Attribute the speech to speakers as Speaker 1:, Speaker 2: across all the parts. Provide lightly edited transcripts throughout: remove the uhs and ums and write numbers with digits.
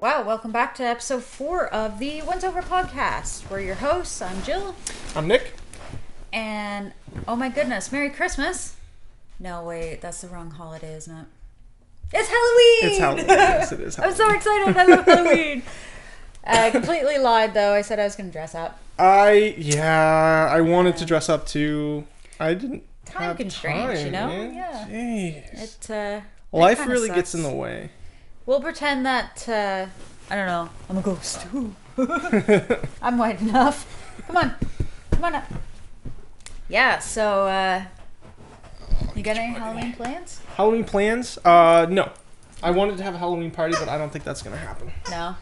Speaker 1: Wow, welcome back to episode 4 of the Once Over podcast. We're your hosts. I'm Jill.
Speaker 2: I'm Nick.
Speaker 1: And, oh my goodness, Merry Christmas. No, wait, that's the wrong holiday, isn't it? It's Halloween!
Speaker 2: It's Halloween. Yes, it is Halloween.
Speaker 1: I'm so excited. I love Halloween. I completely lied, though. I said I was going to dress up.
Speaker 2: I wanted to dress up too. I didn't have
Speaker 1: constraints,
Speaker 2: time,
Speaker 1: you know?
Speaker 2: man.
Speaker 1: Yeah.
Speaker 2: Jeez.
Speaker 1: Life
Speaker 2: really
Speaker 1: sucks.
Speaker 2: gets in the way.
Speaker 1: We'll pretend that, I don't know, I'm a ghost. I'm white enough. Come on up. Yeah, so, you got any Halloween plans?
Speaker 2: Halloween plans? No. I wanted to have a Halloween party, but I don't think that's going to happen.
Speaker 1: No?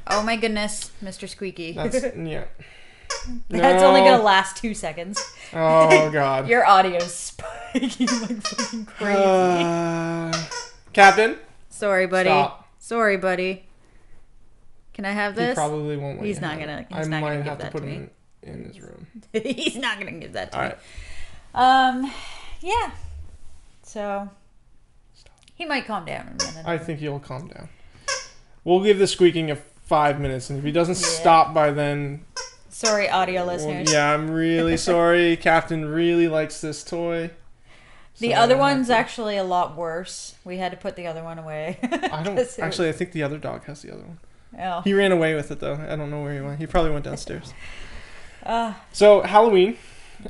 Speaker 1: Oh my goodness, Mr. Squeaky.
Speaker 2: That's, yeah.
Speaker 1: That's only going to last 2 seconds.
Speaker 2: Oh, God.
Speaker 1: Your audio's spiking like fucking crazy.
Speaker 2: Captain?
Speaker 1: Sorry, buddy.
Speaker 2: Stop.
Speaker 1: Sorry, buddy. Can I have this?
Speaker 2: He probably won't.
Speaker 1: He's not gonna. He's not gonna give that to me. I might have to
Speaker 2: put him in his room.
Speaker 1: He's not gonna give that to me.
Speaker 2: All right.
Speaker 1: Yeah. So he might calm down in a minute.
Speaker 2: I think he'll calm down. We'll give the squeaking a 5 minutes, and if he doesn't stop by then.
Speaker 1: Sorry, audio listeners.
Speaker 2: Yeah, I'm really sorry. Captain really likes this toy.
Speaker 1: The other one's actually a lot worse. We had to put the other one away.
Speaker 2: I think the other dog has the other one.
Speaker 1: Oh.
Speaker 2: He ran away with it, though. I don't know where he went. He probably went downstairs. So, Halloween.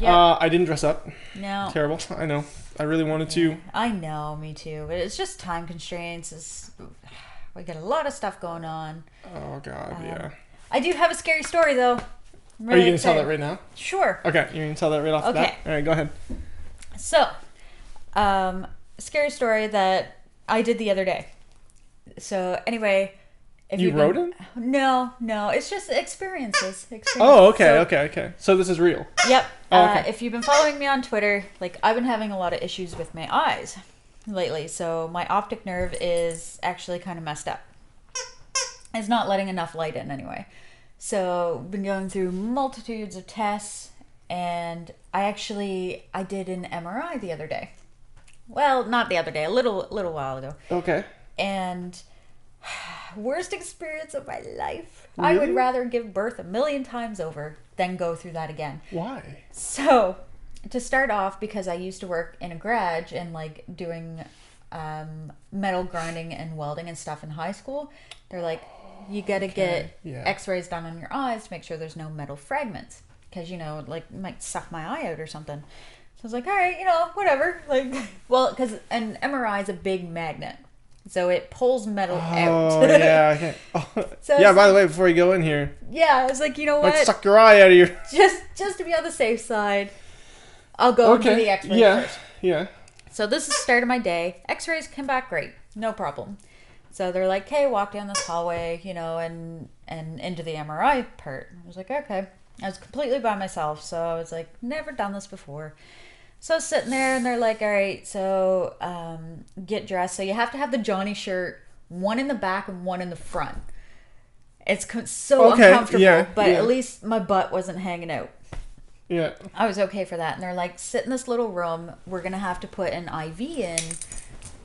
Speaker 2: Yeah. I didn't dress up.
Speaker 1: No.
Speaker 2: Terrible. I know. I really wanted to.
Speaker 1: I know, me too. But it's just time constraints. We got a lot of stuff going on.
Speaker 2: Oh, God, yeah.
Speaker 1: I do have a scary story, though.
Speaker 2: Really Are you going to tell that right now?
Speaker 1: Sure.
Speaker 2: Okay, you're going to tell that right off the bat? All right, go ahead.
Speaker 1: So, scary story that I did the other day. So, anyway...
Speaker 2: If you wrote it?
Speaker 1: No. It's just experiences.
Speaker 2: Oh, okay. So this is real?
Speaker 1: Yep.
Speaker 2: Oh, okay.
Speaker 1: If you've been following me on Twitter, I've been having a lot of issues with my eyes lately. So my optic nerve is actually kind of messed up. It's not letting enough light in anyway. So I've been going through multitudes of tests, and I did an MRI the other day. Well, not the other day, a little while ago.
Speaker 2: Okay.
Speaker 1: And worst experience of my life.
Speaker 2: Really?
Speaker 1: I would rather give birth 1,000,000 times over than go through that again.
Speaker 2: Why?
Speaker 1: So, to start off, because I used to work in a garage and doing metal grinding and welding and stuff in high school, they're like, you got to get x-rays done on your eyes to make sure there's no metal fragments. Because, it might suck my eye out or something. So I was like, all right, whatever. Because an MRI is a big magnet. So it pulls metal out.
Speaker 2: Oh, yeah. Okay. So yeah, by the way, before you go in here.
Speaker 1: Yeah, I was like, you know what?
Speaker 2: Let's suck your eye out of your...
Speaker 1: Just to be on the safe side, I'll go and do the x-rays first.
Speaker 2: Yeah.
Speaker 1: So this is the start of my day. X-rays came back great. No problem. So they're like, hey, walk down this hallway, and into the MRI part. I was like, okay. I was completely by myself, so I was like, never done this before. So I was sitting there, and they're like, all right, so get dressed. So you have to have the Johnny shirt, one in the back and one in the front. It's so uncomfortable, but at least my butt wasn't hanging out.
Speaker 2: Yeah.
Speaker 1: I was okay for that. And they're like, sit in this little room. We're going to have to put an IV in.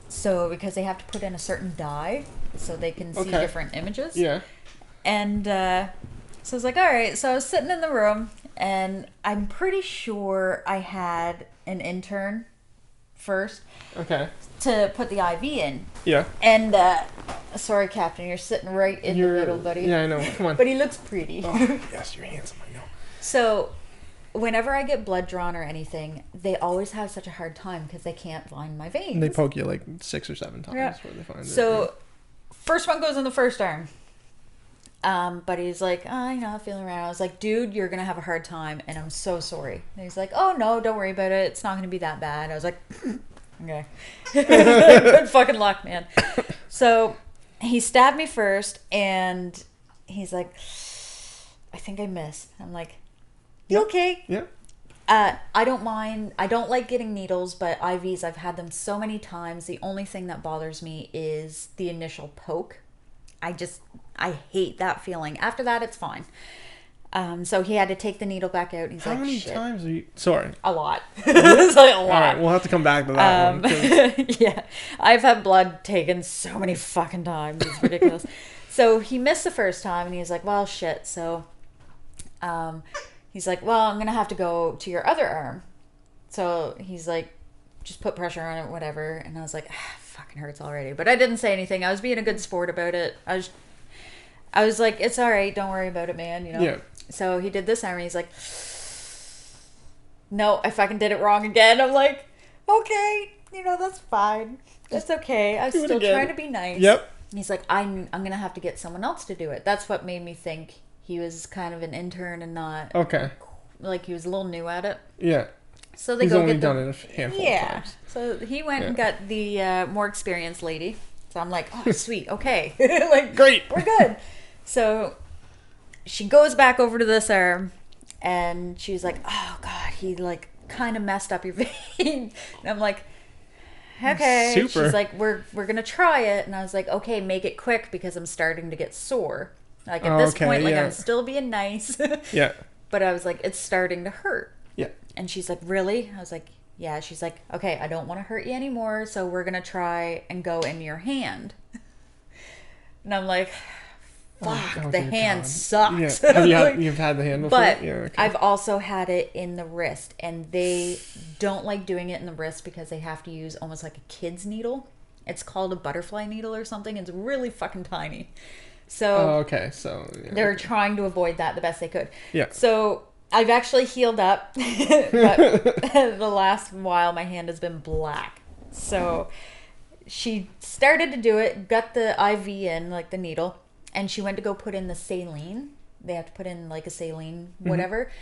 Speaker 1: So because they have to put in a certain dye so they can see different images.
Speaker 2: Yeah.
Speaker 1: And so I was like, all right. So I was sitting in the room, and I'm pretty sure I had an intern first. Okay. To put the IV in. Yeah. And sorry, Captain, you're sitting right in the middle, buddy.
Speaker 2: Yeah, I know. Come on.
Speaker 1: But he looks pretty.
Speaker 2: Oh, yes, you're handsome. I know.
Speaker 1: So, whenever I get blood drawn or anything, they always have such a hard time because they can't find my veins.
Speaker 2: And they poke you 6 or 7 times before they find it.
Speaker 1: So, first one goes in the first arm. But he's like, I'm feeling around. I was like, dude, you're going to have a hard time, and I'm so sorry. And he's like, oh, no, don't worry about it. It's not going to be that bad. I was like, okay. Good fucking luck, man. So he stabbed me first, and he's like, I think I missed. I'm like, you okay?
Speaker 2: Yeah.
Speaker 1: I don't mind. I don't like getting needles, but IVs, I've had them so many times. The only thing that bothers me is the initial poke. I hate that feeling. After that, it's fine. So he had to take the needle back out. He's
Speaker 2: How many times are you... Sorry.
Speaker 1: A lot. It's like a lot.
Speaker 2: All right, we'll have to come back to that one.
Speaker 1: Yeah. I've had blood taken so many fucking times. It's ridiculous. So he missed the first time, and he was like, well, shit. So he's like, well, I'm going to have to go to your other arm. So he's like, just put pressure on it, whatever. And I was like, fucking hurts already. But I didn't say anything. I was being a good sport about it. I was like, it's all right. Don't worry about it, man. You know?
Speaker 2: Yeah.
Speaker 1: So he did this arm, and he's like, no, I fucking did it wrong again. I'm like, okay, you know, that's fine. That's okay. I was still trying to be nice.
Speaker 2: Yep.
Speaker 1: He's like, I'm going to have to get someone else to do it. That's what made me think he was kind of an intern and not...
Speaker 2: Okay.
Speaker 1: Like, he was a little new at it.
Speaker 2: Yeah.
Speaker 1: So they
Speaker 2: He's
Speaker 1: go
Speaker 2: only
Speaker 1: get
Speaker 2: done it a handful of times.
Speaker 1: So he went and got the more experienced lady. So I'm like, oh, sweet. Okay. Like,
Speaker 2: great.
Speaker 1: We're good. So she goes back over to this arm, and she's like, oh, God, he, like, kind of messed up your vein. And I'm like... Okay.
Speaker 2: Super.
Speaker 1: She's like, we're gonna try it, and I was like, okay, make it quick because I'm starting to get sore. Like at this point, like I'm still being nice.
Speaker 2: Yeah.
Speaker 1: But I was like, it's starting to hurt.
Speaker 2: Yeah.
Speaker 1: And she's like, really? I was like, yeah. She's like, okay, I don't want to hurt you anymore, so we're gonna try and go in your hand. And I'm like, fuck, the hand sucks.
Speaker 2: Yeah. You've had the hand before?
Speaker 1: But
Speaker 2: yeah, okay.
Speaker 1: I've also had it in the wrist, and they don't like doing it in the wrist because they have to use almost like a kid's needle. It's called a butterfly needle or something. It's really fucking tiny. So
Speaker 2: okay. So
Speaker 1: they're trying to avoid that the best they could.
Speaker 2: Yeah.
Speaker 1: So I've actually healed up, but the last while my hand has been black. So she started to do it, got the IV in, like the needle, and she went to go put in the saline. They have to put in like a saline, whatever.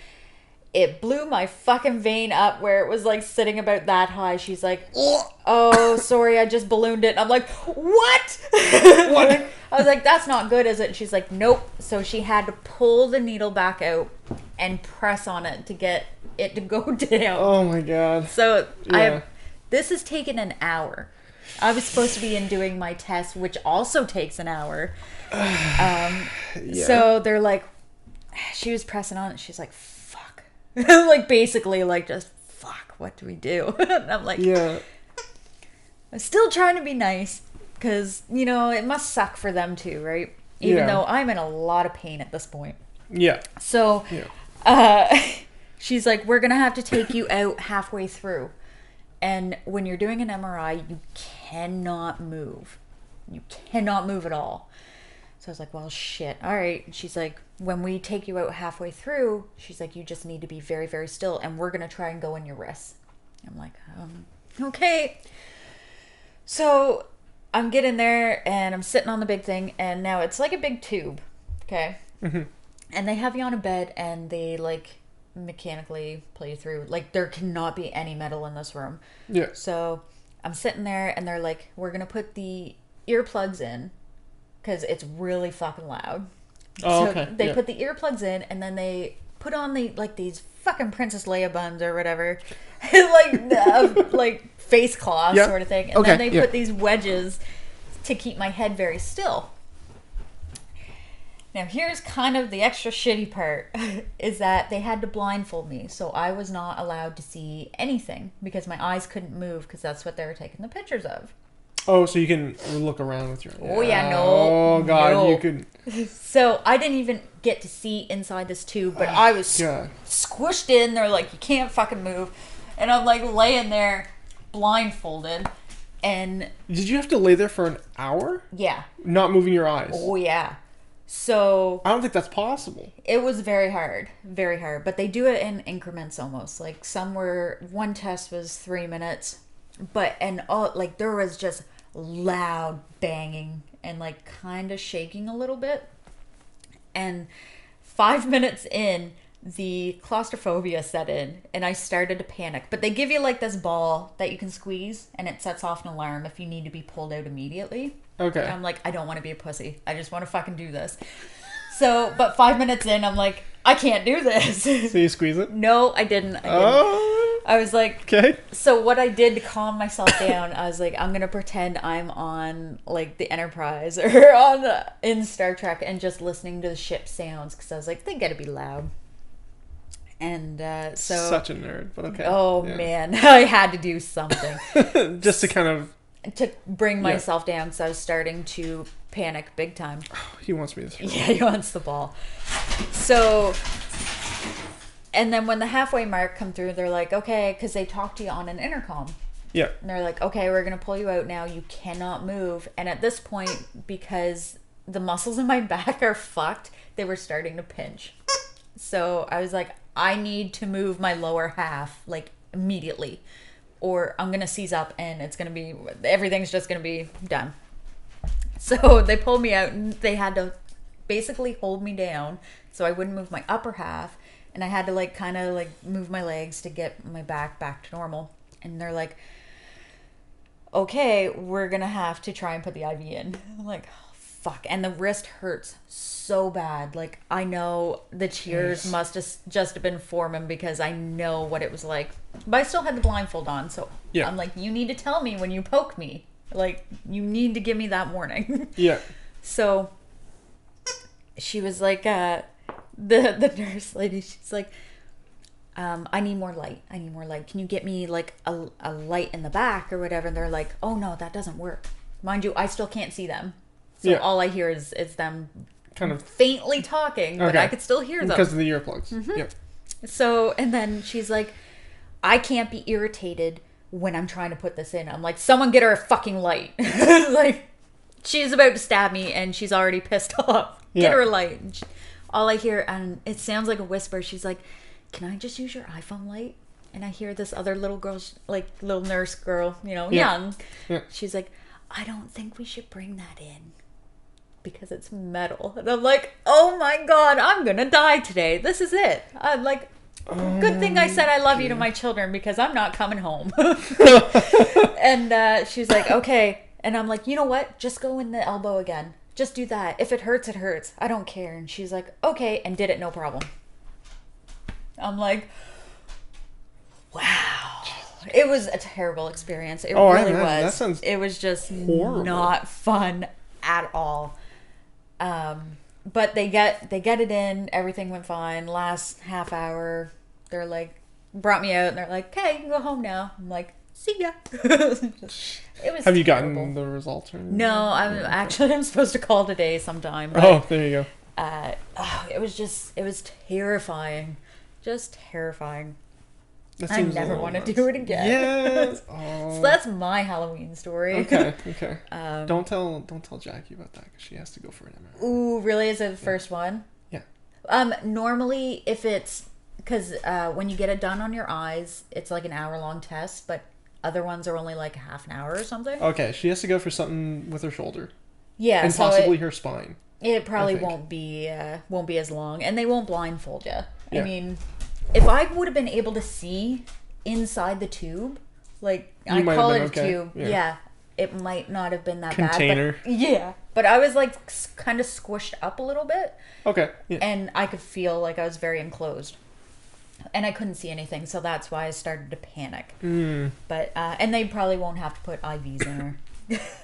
Speaker 1: It blew my fucking vein up where it was like sitting about that high. She's like, oh, sorry, I just ballooned it. And I'm like, what? What? I was like, that's not good, is it? And she's like, nope. So she had to pull the needle back out and press on it to get it to go down.
Speaker 2: Oh my God.
Speaker 1: So this has taken an hour. I was supposed to be in doing my test, which also takes an hour. So they're like, she was pressing on it. She's like, fuck. Like basically like just, fuck, what do we do? And I'm like, I'm still trying to be nice because, you know, it must suck for them too, right? Even though I'm in a lot of pain at this point.
Speaker 2: Yeah.
Speaker 1: So she's like, we're going to have to take you out halfway through. And when you're doing an MRI, you cannot move. You cannot move at all. So I was like, well, shit. All right. And she's like, when we take you out halfway through, she's like, you just need to be very, very still. And we're going to try and go in your wrists. I'm like, okay. So I'm getting there and I'm sitting on the big thing. And now it's like a big tube. Okay. Mm-hmm. And they have you on a bed and they like mechanically play you through. Like there cannot be any metal in this room.
Speaker 2: Yeah.
Speaker 1: So I'm sitting there and they're like, we're going to put the earplugs in because it's really fucking loud.
Speaker 2: Oh,
Speaker 1: so
Speaker 2: okay.
Speaker 1: They put the earplugs in and then they put on the like these fucking Princess Leia buns or whatever, like face cloth sort of thing. And then they put these wedges to keep my head very still. Now here's kind of the extra shitty part is that they had to blindfold me, so I was not allowed to see anything because my eyes couldn't move because that's what they were taking the pictures of.
Speaker 2: Oh, so you can look around with your...
Speaker 1: Oh, yeah, no.
Speaker 2: Oh, God,
Speaker 1: no.
Speaker 2: you could...
Speaker 1: So I didn't even get to see inside this tube, but I was squished in. They're like, you can't fucking move. And I'm like laying there blindfolded. And...
Speaker 2: Did you have to lay there for an hour?
Speaker 1: Yeah. Not
Speaker 2: moving your eyes?
Speaker 1: Oh, yeah. So...
Speaker 2: I don't think that's possible.
Speaker 1: It was very hard. Very hard. But they do it in increments almost. Like one test was 3 minutes. Like there was just loud banging and like kind of shaking a little bit. And 5 minutes in, the claustrophobia set in and I started to panic. But they give you like this ball that you can squeeze and it sets off an alarm if you need to be pulled out immediately. Okay. And I'm like, I don't want to be a pussy. I just want to fucking do this. So, but 5 minutes in, I'm like, I can't do this.
Speaker 2: So you squeeze it?
Speaker 1: No, I didn't. I was like, okay. So what I did to calm myself down, I was like, I'm going to pretend I'm on like the Enterprise or in Star Trek and just listening to the ship sounds because I was like, they got to be loud. And so...
Speaker 2: Such a nerd, but okay.
Speaker 1: Oh, man. I had to do something.
Speaker 2: Just to kind of...
Speaker 1: To bring myself down because I was starting to panic big time.
Speaker 2: He wants me to throw.
Speaker 1: Yeah, he wants the ball. So, and then when the halfway mark come through, they're like, okay, because they talk to you on an intercom.
Speaker 2: Yeah.
Speaker 1: And they're like, okay, we're going to pull you out now. You cannot move. And at this point, because the muscles in my back are fucked, they were starting to pinch. So I was like, I need to move my lower half, like, immediately. Or I'm going to seize up and it's going to be, everything's just going to be done. So they pulled me out and they had to basically hold me down so I wouldn't move my upper half. And I had to, like, kind of, like, move my legs to get my back to normal. And they're like, okay, we're going to have to try and put the IV in. I'm like, oh, fuck. And the wrist hurts so bad. Like, I know the tears must have just been forming because I know what it was like. But I still had the blindfold on. So I'm like, you need to tell me when you poke me. Like, you need to give me that warning.
Speaker 2: Yeah.
Speaker 1: So she was like, the nurse lady, she's like, I need more light. Can you get me like a light in the back or whatever? And they're like, oh no, that doesn't work. Mind you, I still can't see them. So all I hear is them kind of faintly talking, but I could still hear them.
Speaker 2: Because of the earplugs.
Speaker 1: Mm-hmm.
Speaker 2: Yep.
Speaker 1: So, and then she's like, I can't be irritated when I'm trying to put this in. I'm like, someone get her a fucking light. Like, she's about to stab me and she's already pissed off. Get her a light. And all I hear, and it sounds like a whisper, she's like, can I just use your iPhone light? And I hear this other little girl, like little nurse girl, you know, young. Yeah. She's like, I don't think we should bring that in because it's metal. And I'm like, oh my God, I'm going to die today. This is it. I'm like, good thing I said I love you to my children because I'm not coming home. And she's like, okay. And I'm like, you know what? Just go in the elbow again. Just do that. If it hurts, it hurts. I don't care. And she's like, okay. And did it, no problem. I'm like, wow. It was a terrible experience. It really was. That sounds it was just horrible. Not fun at all. But they get it in. Everything went fine. Last half hour, they're like, brought me out and they're like, okay, you can go home now. I'm like, see ya. It was
Speaker 2: Have you gotten the results? Or
Speaker 1: no, I'm supposed to call today sometime.
Speaker 2: But, there you
Speaker 1: go. It was terrifying. Just terrifying. I never want to do it again.
Speaker 2: Yes.
Speaker 1: So that's my Halloween story.
Speaker 2: Okay. Don't tell Jackie about that because she has to go for an MRI.
Speaker 1: Ooh, really? Is it the first one?
Speaker 2: Yeah.
Speaker 1: Normally, if it's because when you get it done on your eyes, it's like an hour-long test, but other ones are only like half an hour or something.
Speaker 2: Okay, she has to go for something with her shoulder.
Speaker 1: Yeah,
Speaker 2: and possibly her spine.
Speaker 1: It probably won't be as long, and they won't blindfold you. Yeah. I mean, if I would have been able to see inside the tube, like I call it a tube, it might not have been that
Speaker 2: container.
Speaker 1: Bad. But I was like kind of squished up a little bit.
Speaker 2: Okay.
Speaker 1: Yeah. And I could feel like I was very enclosed, and I couldn't see anything, so that's why I started to panic. But and they probably won't have to put IVs in her.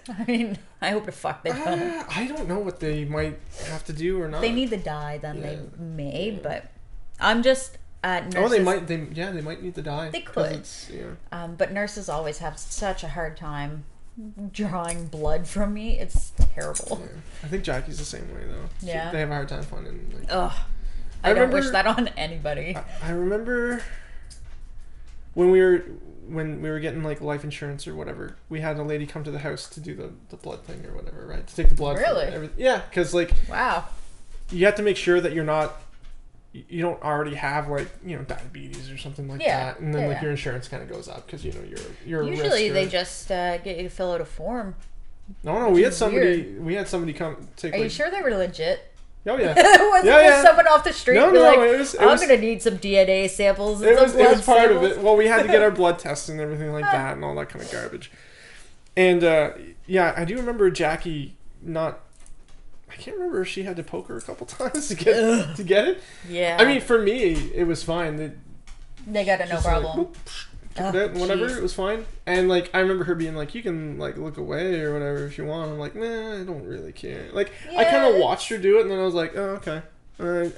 Speaker 1: I mean, I hope the fuck they don't.
Speaker 2: I don't know what they might have to do or not.
Speaker 1: They need the dye, then they may, but I'm just nurses,
Speaker 2: they might need the dye.
Speaker 1: They could. But nurses always have such a hard time drawing blood from me. It's terrible.
Speaker 2: Yeah. I think Jackie's the same way though.
Speaker 1: Yeah.
Speaker 2: They have a hard time finding like
Speaker 1: I don't wish that on anybody.
Speaker 2: I remember when we were getting like life insurance or whatever, we had a lady come to the house to do the blood thing or whatever, right? To take the blood.
Speaker 1: Really?
Speaker 2: Yeah, because like
Speaker 1: wow,
Speaker 2: you have to make sure that you don't already have like diabetes or something like that, and then like your insurance kind of goes up because you're
Speaker 1: usually they just get you to fill out a form.
Speaker 2: No, we had somebody come take.
Speaker 1: Are you sure they were legit?
Speaker 2: Oh yeah.
Speaker 1: Was it just someone off the street?
Speaker 2: No, it was,
Speaker 1: I'm gonna need some DNA samples. And
Speaker 2: it was part
Speaker 1: samples.
Speaker 2: of it. Well, we had to get our blood tests and everything like that, and all that kind of garbage. And I do remember Jackie not. I can't remember if she had to poke her a couple times to get it. Yeah. I mean, for me, it was fine.
Speaker 1: They got it no problem.
Speaker 2: Like, took it out and whatever, it was fine. And like I remember her being like, "You can like look away or whatever if you want." I'm like, "Nah, I don't really care." Like I kind of watched her do it, and then I was like, "Oh, okay."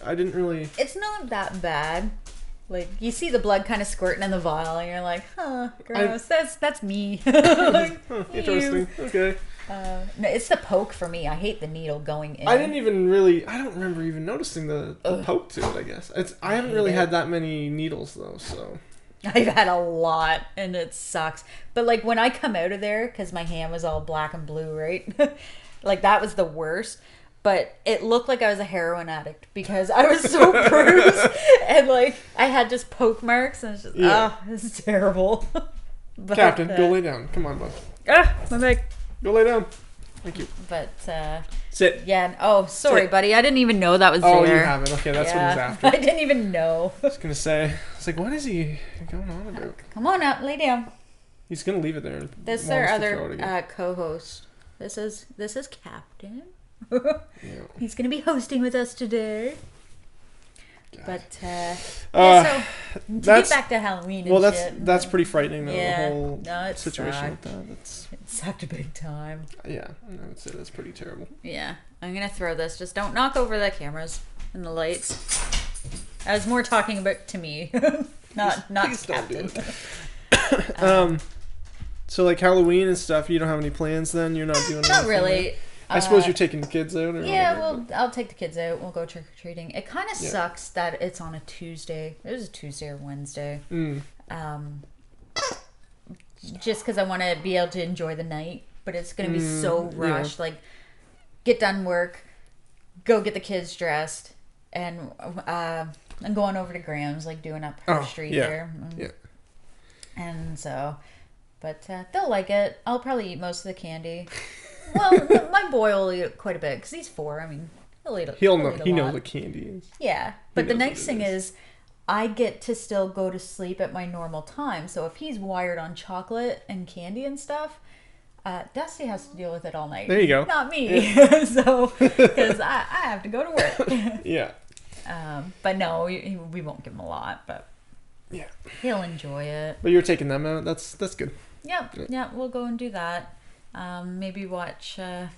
Speaker 2: I didn't really.
Speaker 1: It's not that bad. Like you see the blood kind of squirting in the vial, and you're like, "Huh, gross." That's me.
Speaker 2: Like, interesting. Okay.
Speaker 1: No, it's the poke for me. I hate the needle going in.
Speaker 2: I don't remember even noticing the poke to it, I guess. I haven't really had that many needles, though, so.
Speaker 1: I've had a lot, and it sucks. But, like, when I come out of there, because my hand was all black and blue, right? Like, that was the worst. But it looked like I was a heroin addict because I was so bruised. And, like, I had just poke marks, and it's just, this is terrible. But,
Speaker 2: Captain, go lay down. Come on, bud.
Speaker 1: My leg.
Speaker 2: Go lay down. Thank you.
Speaker 1: But,
Speaker 2: sit.
Speaker 1: Yeah. Oh, sorry,
Speaker 2: Sit.
Speaker 1: buddy. I didn't even know that was
Speaker 2: Oh,
Speaker 1: there.
Speaker 2: you haven't. Okay, that's what he's after.
Speaker 1: I didn't even know.
Speaker 2: I was going to say, it's like, what is he going on about?
Speaker 1: Come on out, lay down.
Speaker 2: He's going to leave it there.
Speaker 1: This is our other co-host. This is Captain.
Speaker 2: Yeah.
Speaker 1: He's going to be hosting with us today.
Speaker 2: God.
Speaker 1: But, so, to get back to Halloween and shit.
Speaker 2: That's pretty frightening, though, the whole
Speaker 1: it
Speaker 2: situation
Speaker 1: sucked.
Speaker 2: like that.
Speaker 1: It sucked a big time.
Speaker 2: Yeah, I would say that's pretty terrible.
Speaker 1: Yeah, I'm going to throw this. Just don't knock over the cameras and the lights. I was more talking about to me, not Captain.
Speaker 2: So, like, Halloween and stuff, you don't have any plans then? You're not doing anything?
Speaker 1: Not really.
Speaker 2: I suppose you're taking the kids out or
Speaker 1: yeah,
Speaker 2: whatever,
Speaker 1: I'll take the kids out. We'll go trick-or-treating. It kind of sucks that it's on a Tuesday. It was a Tuesday or Wednesday. Just because I want to be able to enjoy the night. But it's going to be so rushed. Yeah. Like, get done work, go get the kids dressed, and I'm going over to Graham's, like, doing up her street there.
Speaker 2: Yeah.
Speaker 1: And so, but they'll like it. I'll probably eat most of the candy. Well, my boy will eat quite a bit because he's 4. I mean, he'll eat a lot.
Speaker 2: He knows what candy is.
Speaker 1: Yeah, but the nice thing is, I get to still go to sleep at my normal time. So if he's wired on chocolate and candy and stuff, Dusty has to deal with it all night.
Speaker 2: There you go.
Speaker 1: Not me. Yeah. So, because I have to go to work.
Speaker 2: Yeah.
Speaker 1: But no, we won't give him a lot, but
Speaker 2: yeah,
Speaker 1: he'll enjoy it.
Speaker 2: But you're taking them out. That's good.
Speaker 1: Yep. Yeah, we'll go and do that. Maybe watch a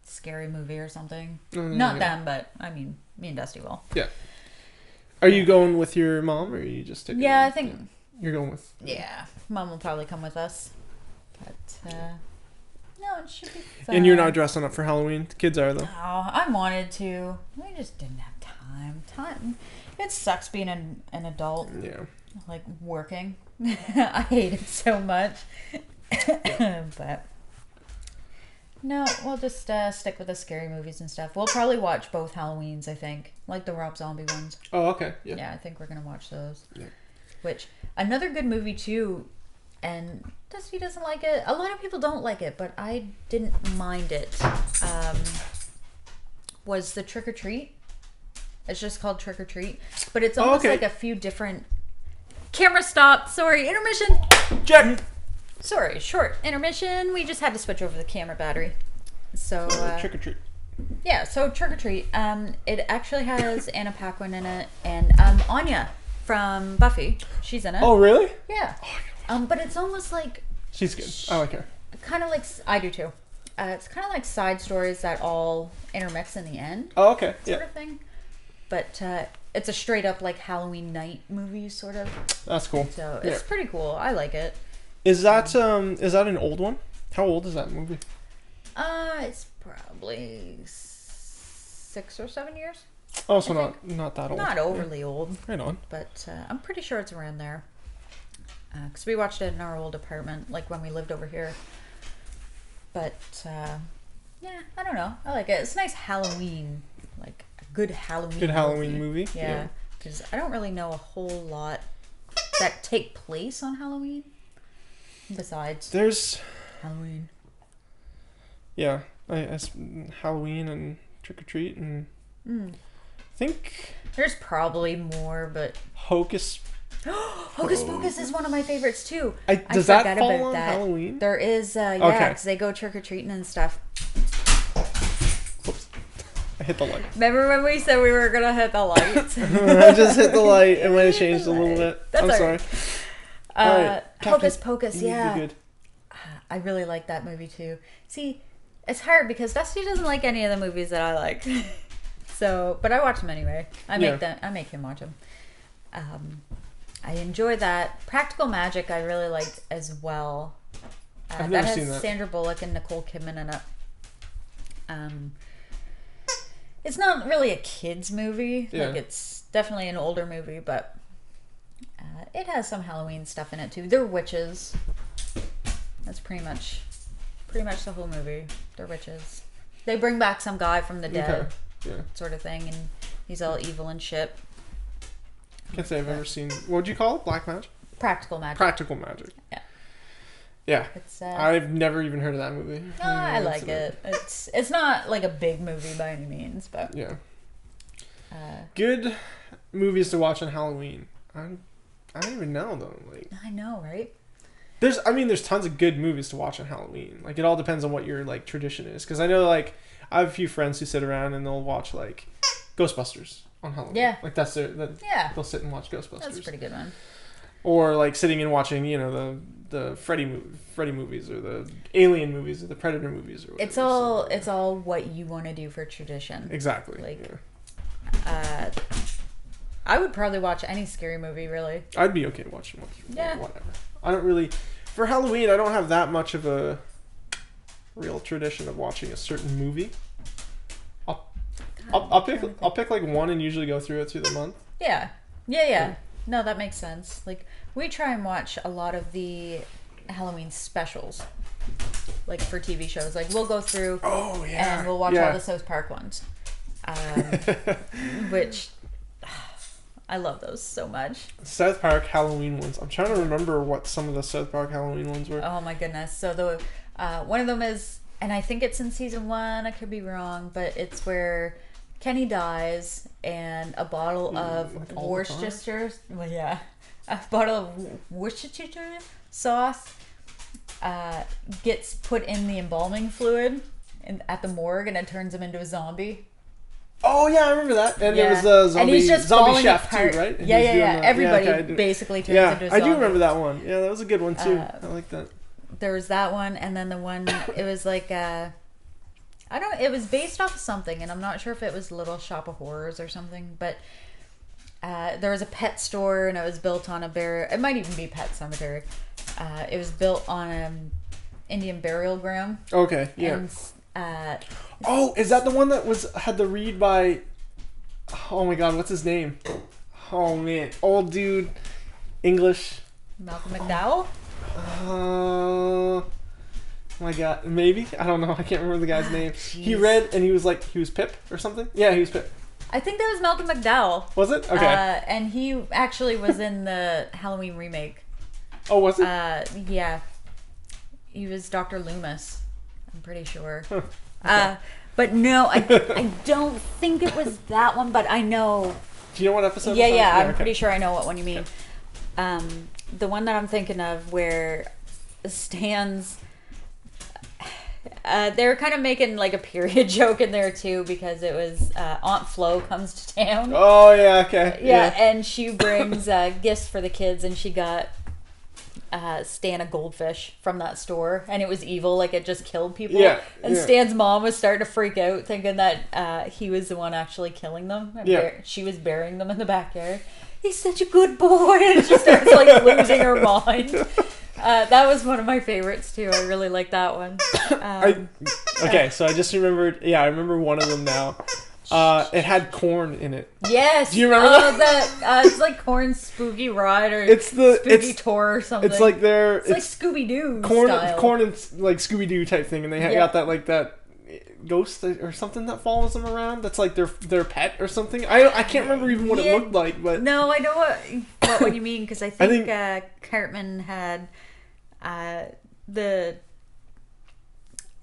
Speaker 1: scary movie or something. Not them, but I mean, me and Dusty will.
Speaker 2: Yeah. Are you going with your mom, or are you just taking?
Speaker 1: Yeah, I think
Speaker 2: you're going with.
Speaker 1: Yeah, Mom will probably come with us. But no, it should be fun.
Speaker 2: And you're not dressing up for Halloween. The kids are though.
Speaker 1: Oh, I wanted to. We just didn't have time. It sucks being an adult.
Speaker 2: Yeah.
Speaker 1: Like working. I hate it so much. But. No, we'll just stick with the scary movies and stuff. We'll probably watch both Halloweens, I think. Like the Rob Zombie ones.
Speaker 2: Oh, okay. Yeah.
Speaker 1: Yeah, I think we're going to watch those.
Speaker 2: Yeah.
Speaker 1: Which, another good movie too, and Dusty doesn't like it. A lot of people don't like it, but I didn't mind it. Was the Trick or Treat. It's just called Trick or Treat. But it's almost like a few different... Camera stopped. Sorry, intermission.
Speaker 2: Check.
Speaker 1: Sorry, short intermission. We just had to switch over the camera battery. So
Speaker 2: Trick or Treat.
Speaker 1: Yeah, so Trick or Treat. It actually has Anna Paquin in it, and Anya from Buffy. She's in it.
Speaker 2: Oh, really?
Speaker 1: Yeah. But it's almost like
Speaker 2: she's good. I like her.
Speaker 1: Kind of like I do too. It's kind of like side stories that all intermix in the end.
Speaker 2: Oh, okay.
Speaker 1: Sort of thing. But it's a straight up like Halloween night movie, sort of.
Speaker 2: That's cool.
Speaker 1: So it's pretty cool. I like it.
Speaker 2: Is that an old one? How old is that movie?
Speaker 1: It's probably 6 or 7 years.
Speaker 2: Oh, so not that old.
Speaker 1: Not overly old.
Speaker 2: Right on.
Speaker 1: But I'm pretty sure it's around there. Because we watched it in our old apartment, like when we lived over here. But yeah, I don't know. I like it. It's a nice Halloween, like a good Halloween.
Speaker 2: Good Halloween movie.
Speaker 1: Yeah, because I don't really know a whole lot that take place on Halloween. Besides,
Speaker 2: there's
Speaker 1: Halloween.
Speaker 2: Yeah, I Halloween and Trick or Treat and I think
Speaker 1: there's probably more, but
Speaker 2: Hocus
Speaker 1: Pocus is one of my favorites too.
Speaker 2: Does that fall on Halloween?
Speaker 1: There is, because they go trick or treating and stuff.
Speaker 2: Whoops! I hit the light.
Speaker 1: Remember when we said we were gonna hit the light?
Speaker 2: I just hit the light and might have changed a little bit. I'm sorry.
Speaker 1: Right. Hocus Pocus, yeah.
Speaker 2: Good.
Speaker 1: I really like that movie too. See, it's hard because Dusty doesn't like any of the movies that I like. So, but I watch them anyway. I make him watch them. I enjoy that. Practical Magic I really liked as well.
Speaker 2: I've
Speaker 1: that
Speaker 2: never
Speaker 1: has
Speaker 2: seen that.
Speaker 1: Sandra Bullock and Nicole Kidman in it. It's not really a kids movie.
Speaker 2: Yeah.
Speaker 1: Like, it's definitely an older movie, but it has some Halloween stuff in it too. They're witches. That's pretty much the whole movie. They're witches. They bring back some guy from the dead, sort of thing, and he's all evil and shit.
Speaker 2: Can't say I've ever seen. What would you call it? Black magic?
Speaker 1: Practical magic.
Speaker 2: Practical magic.
Speaker 1: Yeah.
Speaker 2: Yeah.
Speaker 1: It's
Speaker 2: I've never even heard of that movie.
Speaker 1: no, I like it. It's not like a big movie by any means, but
Speaker 2: yeah. Good movies to watch on Halloween. I don't even know though. Like,
Speaker 1: I know, right?
Speaker 2: there's tons of good movies to watch on Halloween. Like, it all depends on what your like tradition is. Because I know, like, I have a few friends who sit around and they'll watch like Ghostbusters on Halloween.
Speaker 1: Yeah.
Speaker 2: Like, that's their
Speaker 1: they'll
Speaker 2: sit and watch Ghostbusters.
Speaker 1: That's a pretty good one.
Speaker 2: Or like sitting and watching, you know, the Freddy movies or the Alien movies or the Predator movies or whatever.
Speaker 1: It's all what you want to do for tradition.
Speaker 2: Exactly.
Speaker 1: Like, I would probably watch any scary movie, really.
Speaker 2: I'd be okay watching
Speaker 1: Yeah.
Speaker 2: whatever. I don't really, for Halloween, I don't have that much of a real tradition of watching a certain movie. I'll pick like one and usually go through the month.
Speaker 1: Yeah. No, that makes sense. Like, we try and watch a lot of the Halloween specials, like for TV shows. Like, we'll go through and we'll watch all the South Park ones, which I love those so much.
Speaker 2: South Park Halloween ones. I'm trying to remember what some of the South Park Halloween ones were.
Speaker 1: Oh my goodness. So the one of them is, and I think it's in season 1, I could be wrong, but it's where Kenny dies and a bottle of Worcestershire, a bottle of Worcestershire sauce gets put in the embalming fluid at the morgue, and it turns him into a zombie.
Speaker 2: Oh yeah, I remember that. And it was a zombie,
Speaker 1: and he's just
Speaker 2: zombie chef
Speaker 1: apart.
Speaker 2: too, right? And
Speaker 1: Yeah. Everybody basically turns into a zombie.
Speaker 2: I do remember that one. Yeah, that was a good one too. I like that.
Speaker 1: There was that one, and then the one, it was like it was based off of something, and I'm not sure if it was Little Shop of Horrors or something, but there was a pet store, and it was built on it might even be Pet Cemetery. It was built on an Indian burial ground.
Speaker 2: Okay, yeah.
Speaker 1: And,
Speaker 2: is that the one that had the read by, oh my god, what's his name? Oh man, old dude, English.
Speaker 1: Malcolm McDowell?
Speaker 2: Oh my god, maybe? I don't know. I can't remember the guy's name. He read and he was Pip or something? Yeah, he was Pip.
Speaker 1: I think that was Malcolm McDowell.
Speaker 2: Was it? Okay.
Speaker 1: And he actually was in the Halloween remake.
Speaker 2: Oh, was it?
Speaker 1: Yeah. He was Dr. Loomis, I'm pretty sure.
Speaker 2: Huh. Okay.
Speaker 1: But no, I don't think it was that one, but I know.
Speaker 2: Do you know what episode?
Speaker 1: Yeah, I'm pretty sure I know what one you mean. The one that I'm thinking of where Stan's... they were kind of making like a period joke in there too, because it was Aunt Flo comes to town.
Speaker 2: Oh yeah, okay.
Speaker 1: Yeah, and she brings gifts for the kids, and she got Stan a goldfish from that store, and it was evil, like it just killed people.
Speaker 2: Yeah,
Speaker 1: and Stan's mom was starting to freak out, thinking that he was the one actually killing them. And she was burying them in the backyard. He's such a good boy, and she starts like losing her mind. That was one of my favorites too. I really like that one.
Speaker 2: So I just remembered. Yeah, I remember one of them now. It had corn in it.
Speaker 1: Yes.
Speaker 2: Do you remember that?
Speaker 1: It's like Corn's Spooky Ride or Spooky Tour or something.
Speaker 2: It's like
Speaker 1: it's like Scooby Doo
Speaker 2: corn and like Scooby Doo type thing, and they got that like that ghost or something that follows them around. That's like their pet or something. I can't remember even what it looked like, but
Speaker 1: no, I know what you mean, because I think Cartman had the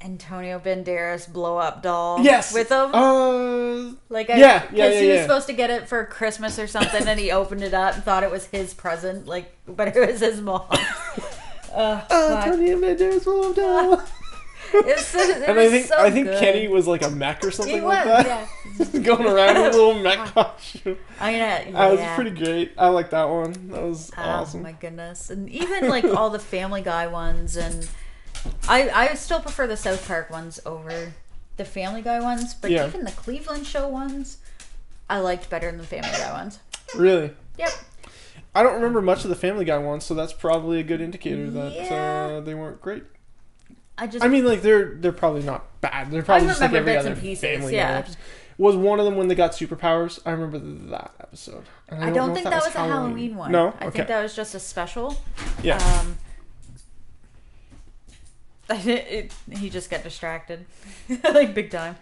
Speaker 1: Antonio Banderas blow up doll with him. Because he was supposed to get it for Christmas or something, and he opened it up and thought it was his present, but it was his mom.
Speaker 2: Antonio Banderas blow up doll. I think Kenny was like a mech or something like that. Yeah. Going around in a little mech costume.
Speaker 1: That
Speaker 2: was pretty great. I like that one. That was awesome.
Speaker 1: Oh my goodness. And even like all the Family Guy ones, and I still prefer the South Park ones over the Family Guy ones, but even the Cleveland Show ones I liked better than the Family Guy ones.
Speaker 2: Really?
Speaker 1: Yep.
Speaker 2: I don't remember much of the Family Guy ones, so that's probably a good indicator that they weren't great. I mean, like they're probably not bad. They're probably just like
Speaker 1: remember
Speaker 2: every
Speaker 1: bits
Speaker 2: other
Speaker 1: and pieces,
Speaker 2: Family Guy
Speaker 1: yeah.
Speaker 2: episode. Was one of them when they got superpowers? I remember that episode. And
Speaker 1: I don't think that was a Halloween one.
Speaker 2: No?
Speaker 1: I think that was just a special.
Speaker 2: Yeah.
Speaker 1: He just got distracted. Like, big time.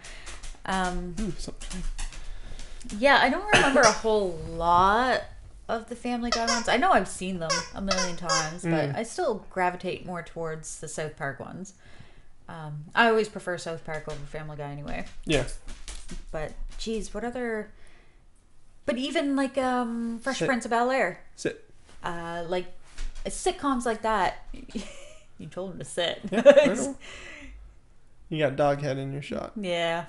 Speaker 1: Yeah, I don't remember a whole lot of the Family Guy ones. I know I've seen them a million times, but I still gravitate more towards the South Park ones. I always prefer South Park over Family Guy anyway.
Speaker 2: Yeah.
Speaker 1: But, geez, what other... But even, like, Fresh Prince of Bel-Air.
Speaker 2: Sit.
Speaker 1: Like, sitcoms like that... You told him to sit.
Speaker 2: Yeah, I know. You got dog head in your shot.
Speaker 1: Yeah.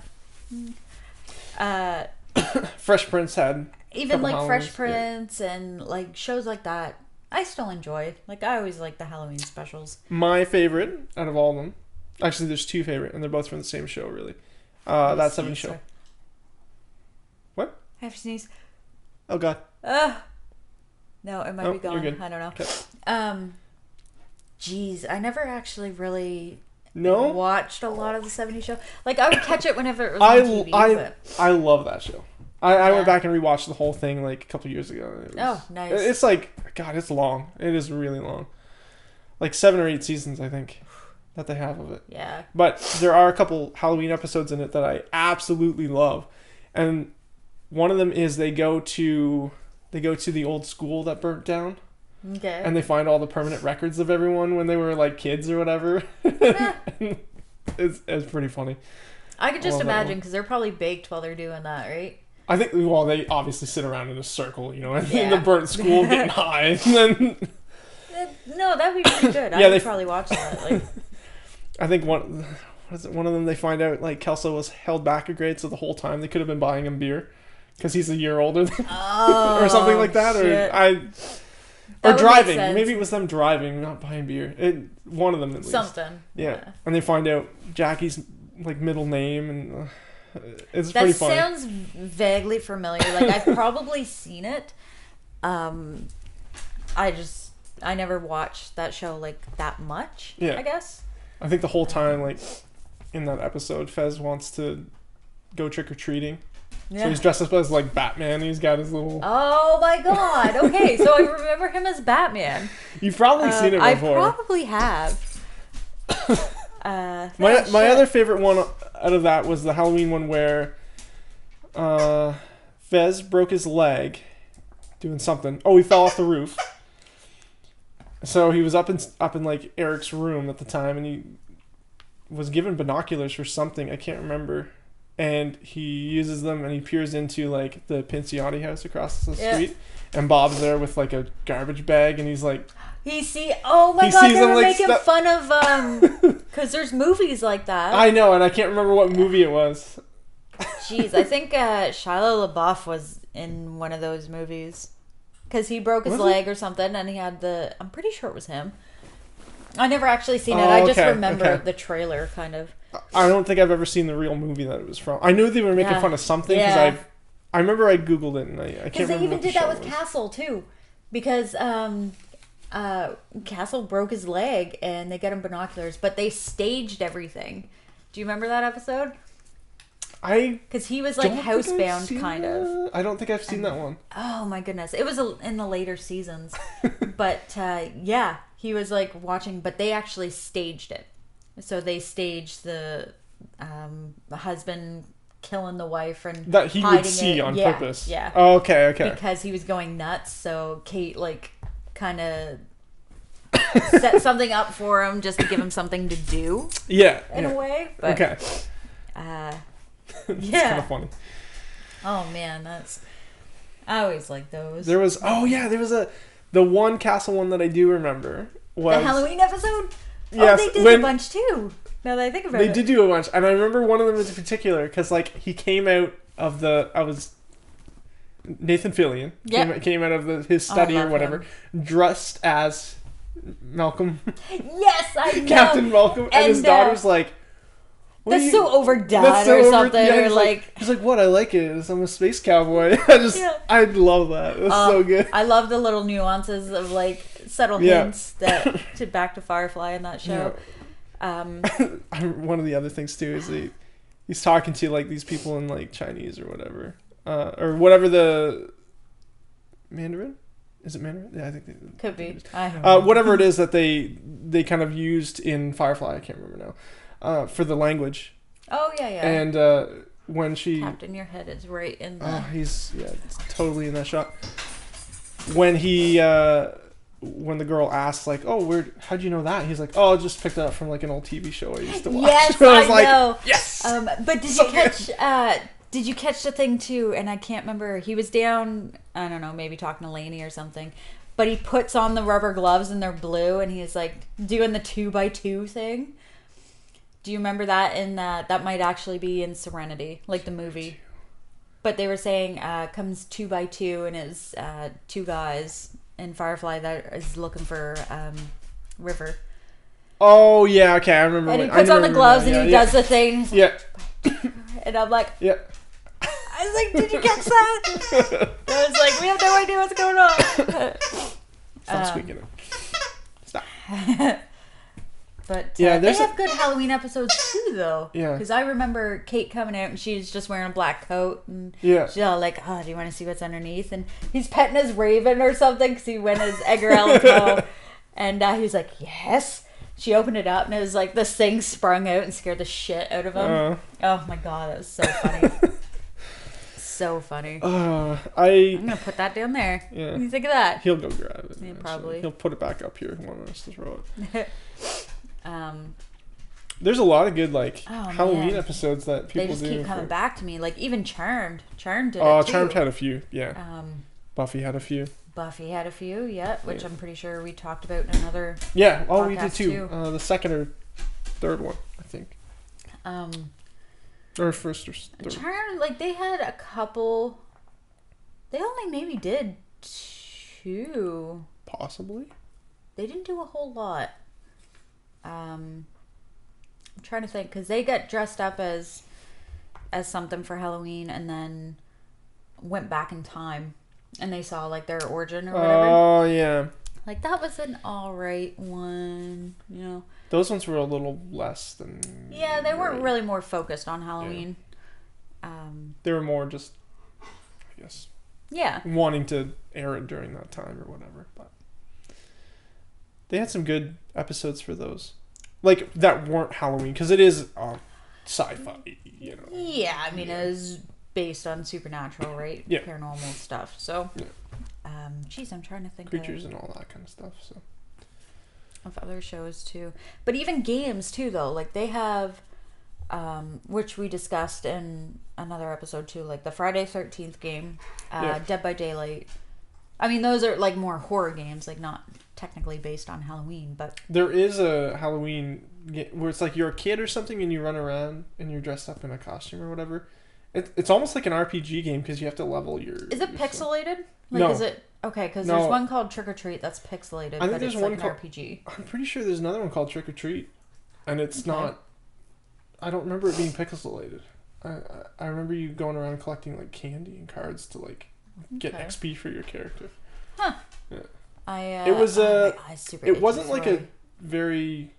Speaker 2: Fresh Prince had
Speaker 1: even like Fresh Prince and like shows like that. I still enjoy. Like I always like the Halloween specials.
Speaker 2: My favorite out of all of them, actually, there's two favorite, and they're both from the same show. Really, that 70s show. What?
Speaker 1: I have to sneeze.
Speaker 2: Oh God.
Speaker 1: No, it might be gone.
Speaker 2: You're good.
Speaker 1: I don't know.
Speaker 2: Okay.
Speaker 1: Jeez, I never actually really
Speaker 2: No?
Speaker 1: watched a lot of the 70s show. Like, I would catch it whenever it was on TV.
Speaker 2: I love that show. I went back and rewatched the whole thing like a couple years ago.
Speaker 1: Nice.
Speaker 2: It's like, God, it's long. It is really long. Like 7 or 8 seasons, I think, that they have of it.
Speaker 1: Yeah.
Speaker 2: But there are a couple Halloween episodes in it that I absolutely love. And one of them is they go to the old school that burnt down.
Speaker 1: Okay.
Speaker 2: And they find all the permanent records of everyone when they were like kids or whatever. It's pretty funny.
Speaker 1: I could just imagine because they're probably baked while they're doing that, right?
Speaker 2: I think, well, they obviously sit around in a circle, you know, in the burnt school getting high. And then...
Speaker 1: No, that'd be pretty good. I would probably watch that. Like,
Speaker 2: I think one of them, they find out like Kelso was held back a grade, so the whole time they could have been buying him beer because he's a year older than or something like that.
Speaker 1: Shit.
Speaker 2: Or driving. Maybe it was them driving, not buying beer. One of them at least.
Speaker 1: Something.
Speaker 2: Yeah. And they find out Jackie's like middle name, and it's pretty funny.
Speaker 1: That sounds vaguely familiar. Like I've probably seen it. I never watched that show like that much.
Speaker 2: Yeah.
Speaker 1: I guess.
Speaker 2: I think the whole time, like in that episode, Fez wants to go trick or treating. Yeah. So he's dressed up as like Batman. He's got his little...
Speaker 1: Oh my God. Okay, so I remember him as Batman.
Speaker 2: You've probably seen it before.
Speaker 1: I probably have.
Speaker 2: My other favorite one out of that was the Halloween one where Fez broke his leg doing something. Oh, he fell off the roof. So he was up in like Eric's room at the time, and he was given binoculars for something. I can't remember. And he uses them and he peers into like the Pinciotti house across the street, and Bob's there with like a garbage bag, and he's like,
Speaker 1: oh my God, they were making fun of because there's movies like that.
Speaker 2: I know, and I can't remember what movie it was.
Speaker 1: Jeez, I think Shia LaBeouf was in one of those movies because he broke his leg or something, and he had I'm pretty sure it was him. I never actually seen it. I just remember the trailer, kind of.
Speaker 2: I don't think I've ever seen the real movie that it was from. I knew they were making fun of something because I remember I googled it and I can't remember.
Speaker 1: Because they even did that with Castle too, because Castle broke his leg and they got him binoculars, but they staged everything. Do you remember that episode? Because he was like housebound, kind of.
Speaker 2: I don't think I've seen that one.
Speaker 1: Oh my goodness, it was in the later seasons, but yeah, he was like watching, but they actually staged it. So they staged the husband killing the wife and
Speaker 2: that he would see on purpose.
Speaker 1: Yeah.
Speaker 2: Oh, okay.
Speaker 1: Because he was going nuts. So Kate like kind of set something up for him just to give him something to do.
Speaker 2: Yeah.
Speaker 1: In a way. But,
Speaker 2: okay.
Speaker 1: It's
Speaker 2: kind of funny.
Speaker 1: Oh man, I always like those.
Speaker 2: There was the one Castle one that I do remember was
Speaker 1: the Halloween episode.
Speaker 2: Yes,
Speaker 1: they did a bunch too. Now that I think about it,
Speaker 2: they did do a bunch, and I remember one of them in particular because like he came out of Nathan Fillion came out of his study or whatever, dressed as Malcolm.
Speaker 1: Yes, I know.
Speaker 2: Captain Malcolm, and his daughter's like,
Speaker 1: that's so overdone or something.
Speaker 2: Yeah,
Speaker 1: or
Speaker 2: he's like, what? I like it. I'm a space cowboy. I love that. It's so good.
Speaker 1: I love the little nuances of like subtle hints that to back to Firefly in that show.
Speaker 2: One of the other things too is he's talking to like these people in like Chinese or whatever, or whatever the Mandarin. Is it Mandarin? Yeah, I think
Speaker 1: could be. I don't know.
Speaker 2: Whatever it is that they kind of used in Firefly, I can't remember now, for the language.
Speaker 1: Oh yeah.
Speaker 2: And when she
Speaker 1: Captain, your head is right in the.
Speaker 2: Oh, he's it's totally in that shot. When when the girl asks like, "Oh, how'd you know that?" He's like, "Oh, I just picked it up from like an old TV show I used to watch."
Speaker 1: Yes,
Speaker 2: I was like,
Speaker 1: know.
Speaker 2: Yes.
Speaker 1: But did you catch? Did you catch the thing too? And I can't remember. He was down. I don't know, maybe talking to Lainey or something. But he puts on the rubber gloves and they're blue, and he's like doing the 2x2 thing. Do you remember that? In that might actually be in Serenity, like the movie. But they were saying comes 2x2 and it's two guys in Firefly that is looking for River.
Speaker 2: Oh yeah, okay, I remember.
Speaker 1: And he puts on the gloves and he does the thing.
Speaker 2: Yeah.
Speaker 1: And I'm like,
Speaker 2: yeah.
Speaker 1: I was like, did you catch that? I was like, we have no idea what's going on.
Speaker 2: Stop squeaking it. Stop.
Speaker 1: But they have good Halloween episodes too, though.
Speaker 2: Yeah.
Speaker 1: Because I remember Kate coming out and she's just wearing a black coat. And she's all like, oh, do you want to see what's underneath? And he's petting his raven or something because he went as Edgar Allan Poe. And he was like, yes. She opened it up and it was like this thing sprung out and scared the shit out of him. Oh my god, that was so funny. So funny. I'm gonna put that down there. Yeah. What do you think of that?
Speaker 2: He'll go grab it.
Speaker 1: Yeah, probably.
Speaker 2: He'll put it back up here and want us to throw it. There's a lot of good Halloween episodes that people do.
Speaker 1: They just keep coming back to me. Like even Charmed. Charmed did
Speaker 2: it
Speaker 1: too.
Speaker 2: Charmed had a few. Yeah. Buffy had a few.
Speaker 1: Yeah, which I'm pretty sure we talked about in another.
Speaker 2: Yeah. Oh, we did too. The second or third one, I think. Or first or third.
Speaker 1: Charmed, they had a couple. They only maybe did 2.
Speaker 2: Possibly.
Speaker 1: They didn't do a whole lot. I'm trying to think because they got dressed up as something for Halloween and then went back in time and they saw their origin or whatever.
Speaker 2: Oh yeah.
Speaker 1: That was an alright one,
Speaker 2: Those ones were a little less than.
Speaker 1: Yeah, they weren't really more focused on Halloween.
Speaker 2: Yeah. They were more just, I guess.
Speaker 1: Yeah.
Speaker 2: Wanting to air it during that time or whatever, but they had some good episodes for those, that weren't Halloween because it is sci-fi,
Speaker 1: Yeah, I mean it is based on supernatural, right?
Speaker 2: Yeah.
Speaker 1: Paranormal stuff. So,
Speaker 2: yeah.
Speaker 1: Geez, I'm trying to think.
Speaker 2: Creatures and all that kind of stuff. So.
Speaker 1: Of other shows too, but even games too, though. They have, which we discussed in another episode too, the Friday 13th game, Dead by Daylight. I mean, those are more horror games, not technically based on Halloween, but
Speaker 2: there is a Halloween game where it's you're a kid or something and you run around and you're dressed up in a costume or whatever. It's almost like an RPG game because you have to level your.
Speaker 1: Is it pixelated?
Speaker 2: No.
Speaker 1: Is it okay? Because there's one called Trick or Treat that's pixelated,
Speaker 2: I think there's one
Speaker 1: an
Speaker 2: called
Speaker 1: RPG.
Speaker 2: I'm pretty sure there's another one called Trick or Treat, and it's not. I don't remember it being pixelated. I remember you going around collecting candy and cards to get XP for your character.
Speaker 1: Huh.
Speaker 2: Yeah. It was it wasn't a very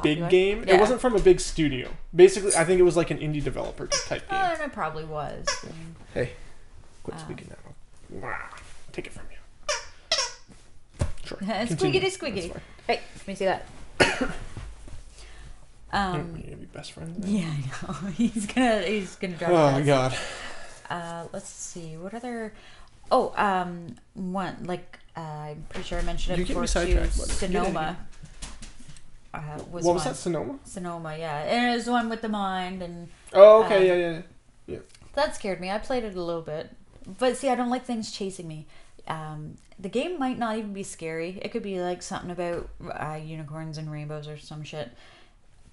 Speaker 2: big game. Yeah. It wasn't from a big studio. Basically, I think it was an indie developer type game.
Speaker 1: And it probably was.
Speaker 2: Hey, quit speaking now. Take it from you. Sure.
Speaker 1: Squeaky. Hey, let me see that.
Speaker 2: You're gonna be best friends.
Speaker 1: Yeah, I know. He's gonna drive.
Speaker 2: Oh my god.
Speaker 1: Let's see. What other? Oh, one I'm pretty sure I mentioned it before too. Sonoma.
Speaker 2: What was that? Sonoma?
Speaker 1: Sonoma, yeah. And it was the one with the mind and.
Speaker 2: Oh, okay, yeah.
Speaker 1: That scared me. I played it a little bit, but see, I don't like things chasing me. The game might not even be scary. It could be something about unicorns and rainbows or some shit.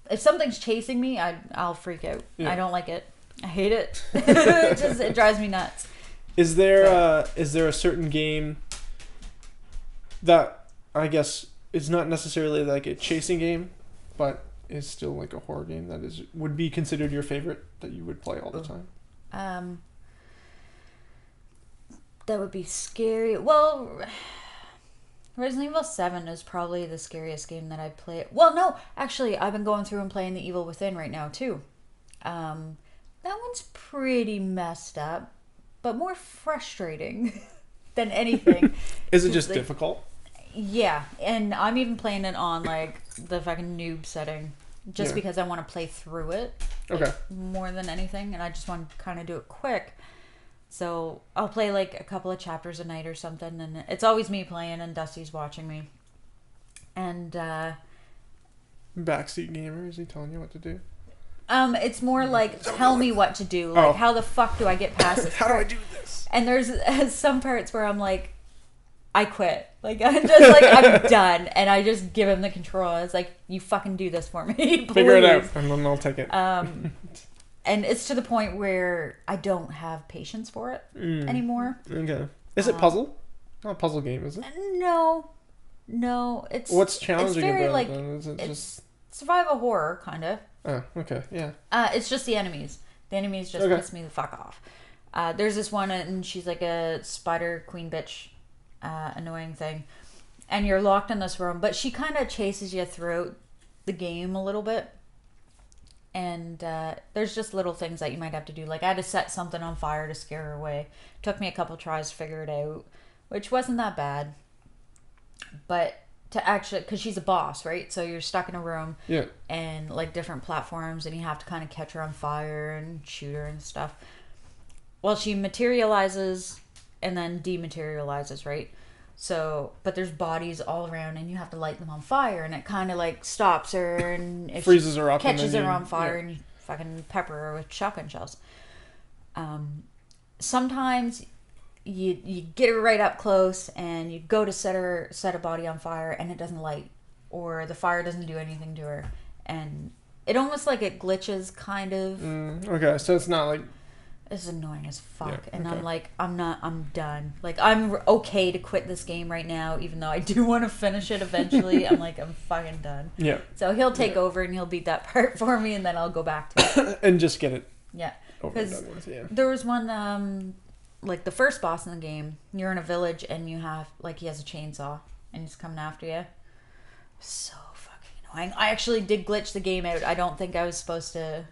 Speaker 1: If something's chasing me, I'll freak out. Yeah. I don't like it. I hate it. It drives me nuts.
Speaker 2: Is there a certain game that I guess is not necessarily a chasing game, but is still a horror game that would be considered your favorite that you would play all the time?
Speaker 1: That would be scary. Well, Resident Evil 7 is probably the scariest game that I've played. Well, no, actually, I've been going through and playing The Evil Within right now, too. That one's pretty messed up, but more frustrating than anything.
Speaker 2: Is it just difficult?
Speaker 1: Yeah, and I'm even playing it on, like, the fucking noob setting, just because I want to play through it.
Speaker 2: Okay.
Speaker 1: More than anything, and I just want to kind of do it quick. So I'll play like a couple of chapters a night or something, and it's always me playing and Dusty's watching me. And
Speaker 2: backseat gamer, is he telling you what to do?
Speaker 1: It's more like tell me what to do. Like how the fuck do I get past this?
Speaker 2: How do I do this?
Speaker 1: And there's some parts where I'm like, I quit. Like I'm just like I'm done, and I just give him the control. It's like you fucking do this for me, please.
Speaker 2: Figure it out, and then I'll take it.
Speaker 1: And it's to the point where I don't have patience for it anymore.
Speaker 2: Okay. Is it puzzle? Not a puzzle game, is it?
Speaker 1: No. It's
Speaker 2: what's challenging
Speaker 1: it's very,
Speaker 2: about
Speaker 1: like,
Speaker 2: it then? Is it
Speaker 1: it's
Speaker 2: just
Speaker 1: survival horror, kind of.
Speaker 2: Oh, okay, yeah.
Speaker 1: It's just the enemies. The enemies just piss me the fuck off. There's this one, and she's like a spider queen bitch, annoying thing. And you're locked in this room, but she kind of chases you throughout the game a little bit. And there's just little things that you might have to do. Like I had to set something on fire to scare her away. Took me a couple tries to figure it out, which wasn't that bad. But to actually, because she's a boss, right? So you're stuck in a room.
Speaker 2: Yeah.
Speaker 1: And like different platforms, and you have to kind of catch her on fire and shoot her and stuff. Well, she materializes and then dematerializes, right? So, but there's bodies all around, and you have to light them on fire, and it kind of like stops her, and if
Speaker 2: freezes her up,
Speaker 1: catches her on fire, and you fucking pepper her with shotgun shells. Sometimes you get her right up close, and you go to set a body on fire, and it doesn't light, or the fire doesn't do anything to her, and it almost like it glitches, kind of.
Speaker 2: Okay, so it's not like.
Speaker 1: It's annoying as fuck.
Speaker 2: Yeah,
Speaker 1: and
Speaker 2: okay.
Speaker 1: I'm like, I'm done. Like, I'm okay to quit this game right now, even though I do want to finish it eventually. I'm like, I'm fucking done.
Speaker 2: Yeah.
Speaker 1: So he'll take over and he'll beat that part for me, and then I'll go back to it.
Speaker 2: And just get it.
Speaker 1: Yeah.
Speaker 2: Over and done with, yeah.
Speaker 1: There was one, like the first boss in the game, you're in a village and you have, like, he has a chainsaw and he's coming after you. So fucking annoying. I actually did glitch the game out. I don't think I was supposed to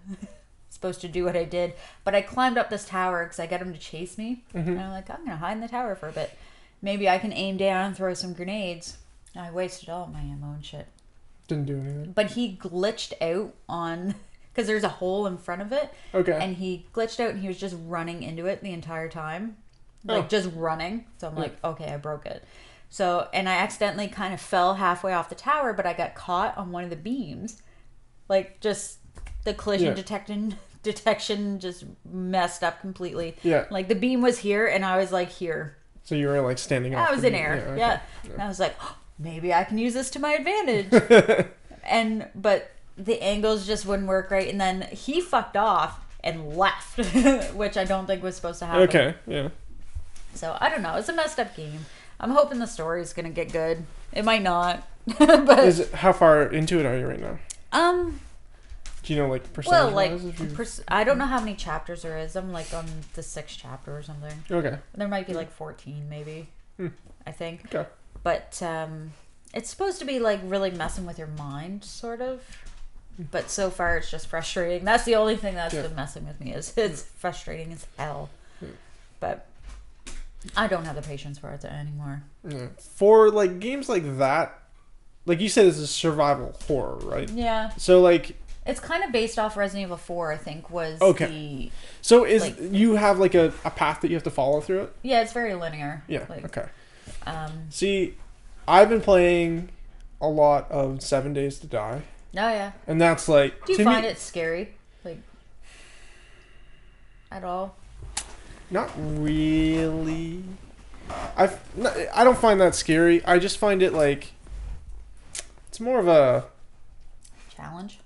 Speaker 1: do what I did, but I climbed up this tower because I got him to chase me, and I'm like, I'm gonna hide in the tower for a bit, maybe I can aim down and throw some grenades. And I wasted all my ammo and shit.
Speaker 2: Didn't do anything,
Speaker 1: but he glitched out on because there's a hole in front of it.
Speaker 2: Okay.
Speaker 1: And he glitched out and he was just running into it the entire time, like just running. So I'm like, okay, I broke it. So, and I accidentally kind of fell halfway off the tower, but I got caught on one of the beams, like just the collision detection just messed up completely.
Speaker 2: Yeah.
Speaker 1: Like the beam was here and I was like here.
Speaker 2: So you were like standing off.
Speaker 1: I was in air.
Speaker 2: Yeah. Okay.
Speaker 1: Yeah. And I was like, oh, maybe I can use this to my advantage. But the angles just wouldn't work right. And then he fucked off and left, which I don't think was supposed to happen.
Speaker 2: Okay. Yeah.
Speaker 1: So I don't know. It's a messed up game. I'm hoping the story is going to get good. It might not. But
Speaker 2: how far into it are you right now? Do you know, like, percentage?
Speaker 1: Well, like, I don't know how many chapters there is. I'm, like, on the 6th chapter or something.
Speaker 2: Okay.
Speaker 1: There might be, like, 14, maybe. I think.
Speaker 2: Okay.
Speaker 1: But, it's supposed to be, like, really messing with your mind, sort of. But so far, it's just frustrating. That's the only thing that's been messing with me, is it's frustrating as hell. But I don't have the patience for it anymore.
Speaker 2: Yeah. For, like, games like that, like you said, it's a survival horror, right?
Speaker 1: Yeah.
Speaker 2: So, like...
Speaker 1: It's kind of based off Resident Evil 4, I think, was
Speaker 2: okay. So is
Speaker 1: like,
Speaker 2: you have like a path that you have to follow through it?
Speaker 1: Yeah, it's very linear.
Speaker 2: Yeah.
Speaker 1: Like,
Speaker 2: okay. See, I've been playing a lot of 7 Days to Die.
Speaker 1: Oh yeah.
Speaker 2: And that's like.
Speaker 1: Do you find it scary, like, at all?
Speaker 2: Not really. I don't find that scary. I just find it like. It's more of a
Speaker 1: challenge.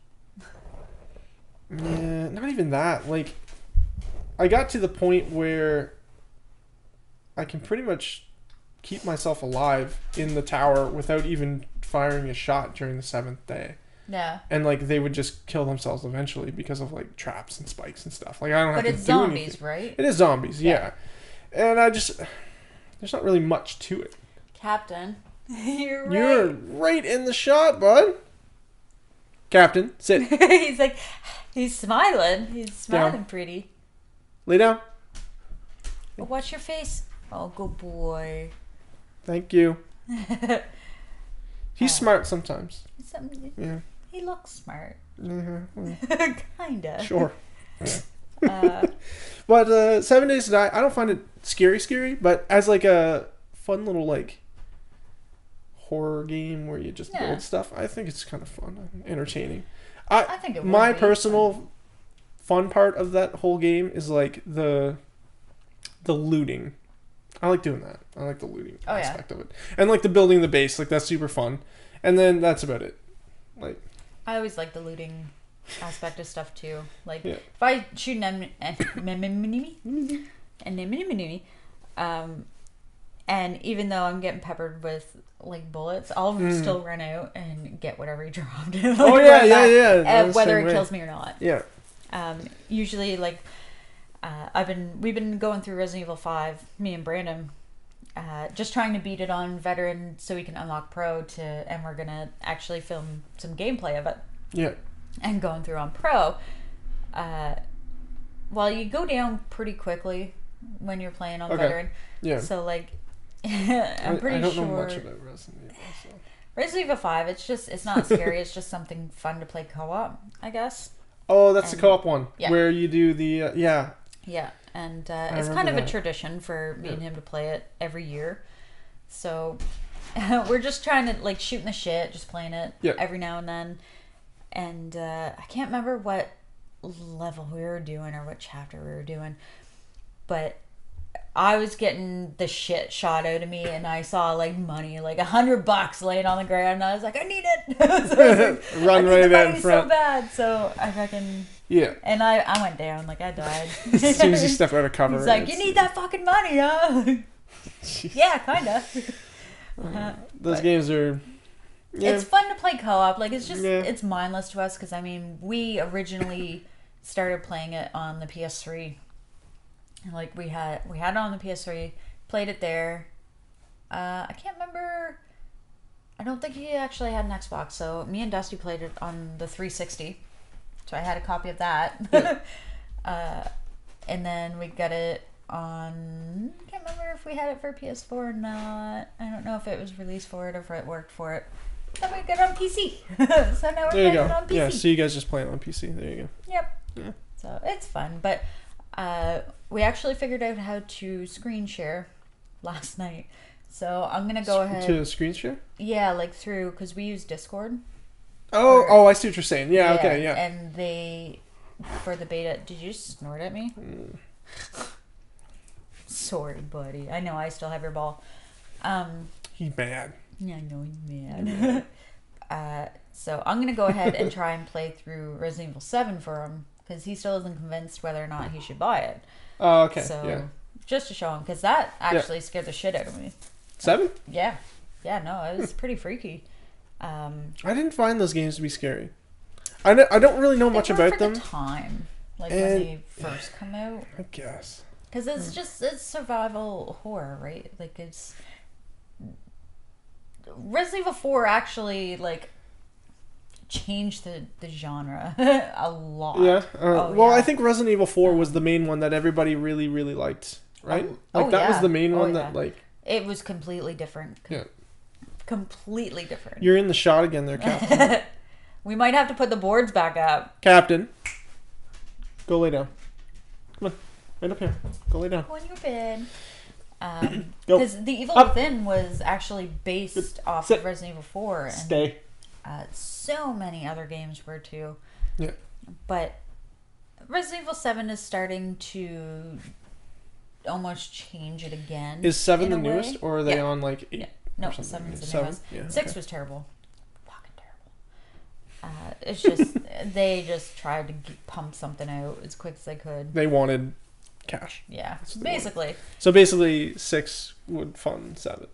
Speaker 2: Yeah, not even that. Like, I got to the point where I can pretty much keep myself alive in the tower without even firing a shot during the 7th day.
Speaker 1: Yeah.
Speaker 2: And, like, they would just kill themselves eventually because of, like, traps and spikes and stuff. Like, I don't have to do anything.
Speaker 1: But it's zombies, right?
Speaker 2: It is zombies, yeah. And I just... There's not really much to it.
Speaker 1: Captain, You're right.
Speaker 2: You're right in the shot, bud. Captain, sit.
Speaker 1: He's smiling. He's smiling
Speaker 2: Down.
Speaker 1: pretty.
Speaker 2: Lay down.
Speaker 1: Oh, watch your face. Oh, good boy.
Speaker 2: Thank you. He's smart sometimes. Yeah.
Speaker 1: He looks smart.
Speaker 2: Mm-hmm.
Speaker 1: Kinda.
Speaker 2: Sure. But 7 Days to Die, I don't find it scary, but as like a fun little like horror game where you just build stuff, I think it's kind of fun and entertaining.
Speaker 1: I think it would
Speaker 2: my
Speaker 1: be
Speaker 2: personal fun part of that whole game is like the looting. I like doing that. I like the looting aspect of it, and like the building the base. Like that's super fun, and then that's about it. Like
Speaker 1: I always like the looting aspect of stuff too. Like
Speaker 2: Yeah.
Speaker 1: if I shoot an and even though I'm getting peppered with like bullets, I'll still run out and get whatever he dropped.
Speaker 2: Oh yeah. I'm the
Speaker 1: Whether
Speaker 2: same
Speaker 1: it
Speaker 2: way.
Speaker 1: kills me or not.
Speaker 2: Yeah.
Speaker 1: Usually like we've been going through Resident Evil 5, me and Brandon, just trying to beat it on veteran so we can unlock pro and we're gonna actually film some gameplay of it.
Speaker 2: Yeah.
Speaker 1: And going through on pro, well, you go down pretty quickly when you're playing on veteran.
Speaker 2: Yeah.
Speaker 1: So like, I'm pretty sure.
Speaker 2: I don't know much about Resident Evil. So.
Speaker 1: Resident Evil 5, it's not scary. It's just something fun to play co-op, I guess.
Speaker 2: Oh, that's the co-op one where you do the
Speaker 1: Yeah, and it's kind of a
Speaker 2: that.
Speaker 1: tradition for me and him to play it every year. So we're just trying to like shooting the shit, just playing it every now and then. And I can't remember what level we were doing or what chapter we were doing, but I was getting the shit shot out of me, and I saw like money, like $100 laying on the ground, and I was like, I need it. So I was like,
Speaker 2: run right out in front.
Speaker 1: So bad, so I fucking and I went down, like I died.
Speaker 2: As soon as you step out of cover,
Speaker 1: he's like, you need that fucking money, huh? Yeah, kinda.
Speaker 2: Those games are. Yeah.
Speaker 1: It's fun to play co-op. Like it's just it's mindless to us because I mean we originally started playing it on the PS3. And like we had it on the PS3, played it there. I can't remember. I don't think he actually had an Xbox, so me and Dusty played it on the 360. So I had a copy of that.
Speaker 2: Yeah.
Speaker 1: And then we got it on. I can't remember if we had it for PS4 or not. I don't know if it was released for it or if it worked for it. Then we got it on PC. So now we're playing it on PC.
Speaker 2: Yeah, so you guys just play it on PC. There you go.
Speaker 1: Yep.
Speaker 2: Yeah.
Speaker 1: So it's fun, but we actually figured out how to screen share last night. So I'm gonna go ahead
Speaker 2: to screen share.
Speaker 1: Yeah, like through because we use Discord.
Speaker 2: Oh, I see what you're saying. Yeah, okay, yeah.
Speaker 1: And they for the beta. Did you snort at me? Sorry, buddy. I know I still have your ball.
Speaker 2: He's mad.
Speaker 1: Yeah, I know he's mad. So I'm gonna go ahead and try and play through Resident Evil 7 for him because he still isn't convinced whether or not he should buy it.
Speaker 2: Oh, okay.
Speaker 1: So just to show him because that actually scared the shit out of me.
Speaker 2: 7?
Speaker 1: Yeah. No, it was pretty freaky.
Speaker 2: I didn't find those games to be scary. I don't really know much about them.
Speaker 1: The time, like when they first come out.
Speaker 2: I guess.
Speaker 1: Because it's survival horror, right? Like it's Resident Evil 4 actually like changed the genre a lot.
Speaker 2: Yeah. I think Resident Evil 4 was the main one that everybody really, really liked, right? That was the main one that like.
Speaker 1: It was completely different.
Speaker 2: Yeah.
Speaker 1: Completely different.
Speaker 2: You're in the shot again there, Captain.
Speaker 1: We might have to put the boards back up.
Speaker 2: Captain. Go lay down. Come on. Right up here. Go lay down.
Speaker 1: Go in your bed. Because The Evil Within was actually based off of Resident Evil 4. And,
Speaker 2: Stay.
Speaker 1: so many other games were too.
Speaker 2: Yeah.
Speaker 1: But Resident Evil 7 is starting to almost change it again.
Speaker 2: Is 7 the newest, or are they on like 8?
Speaker 1: Yeah. No, 7's the newest.
Speaker 2: Yeah,
Speaker 1: 6 was terrible. Fucking terrible. It's just, they just tried to pump something out as quick as they could.
Speaker 2: They wanted cash.
Speaker 1: Yeah, basically.
Speaker 2: So basically 6 would fund 7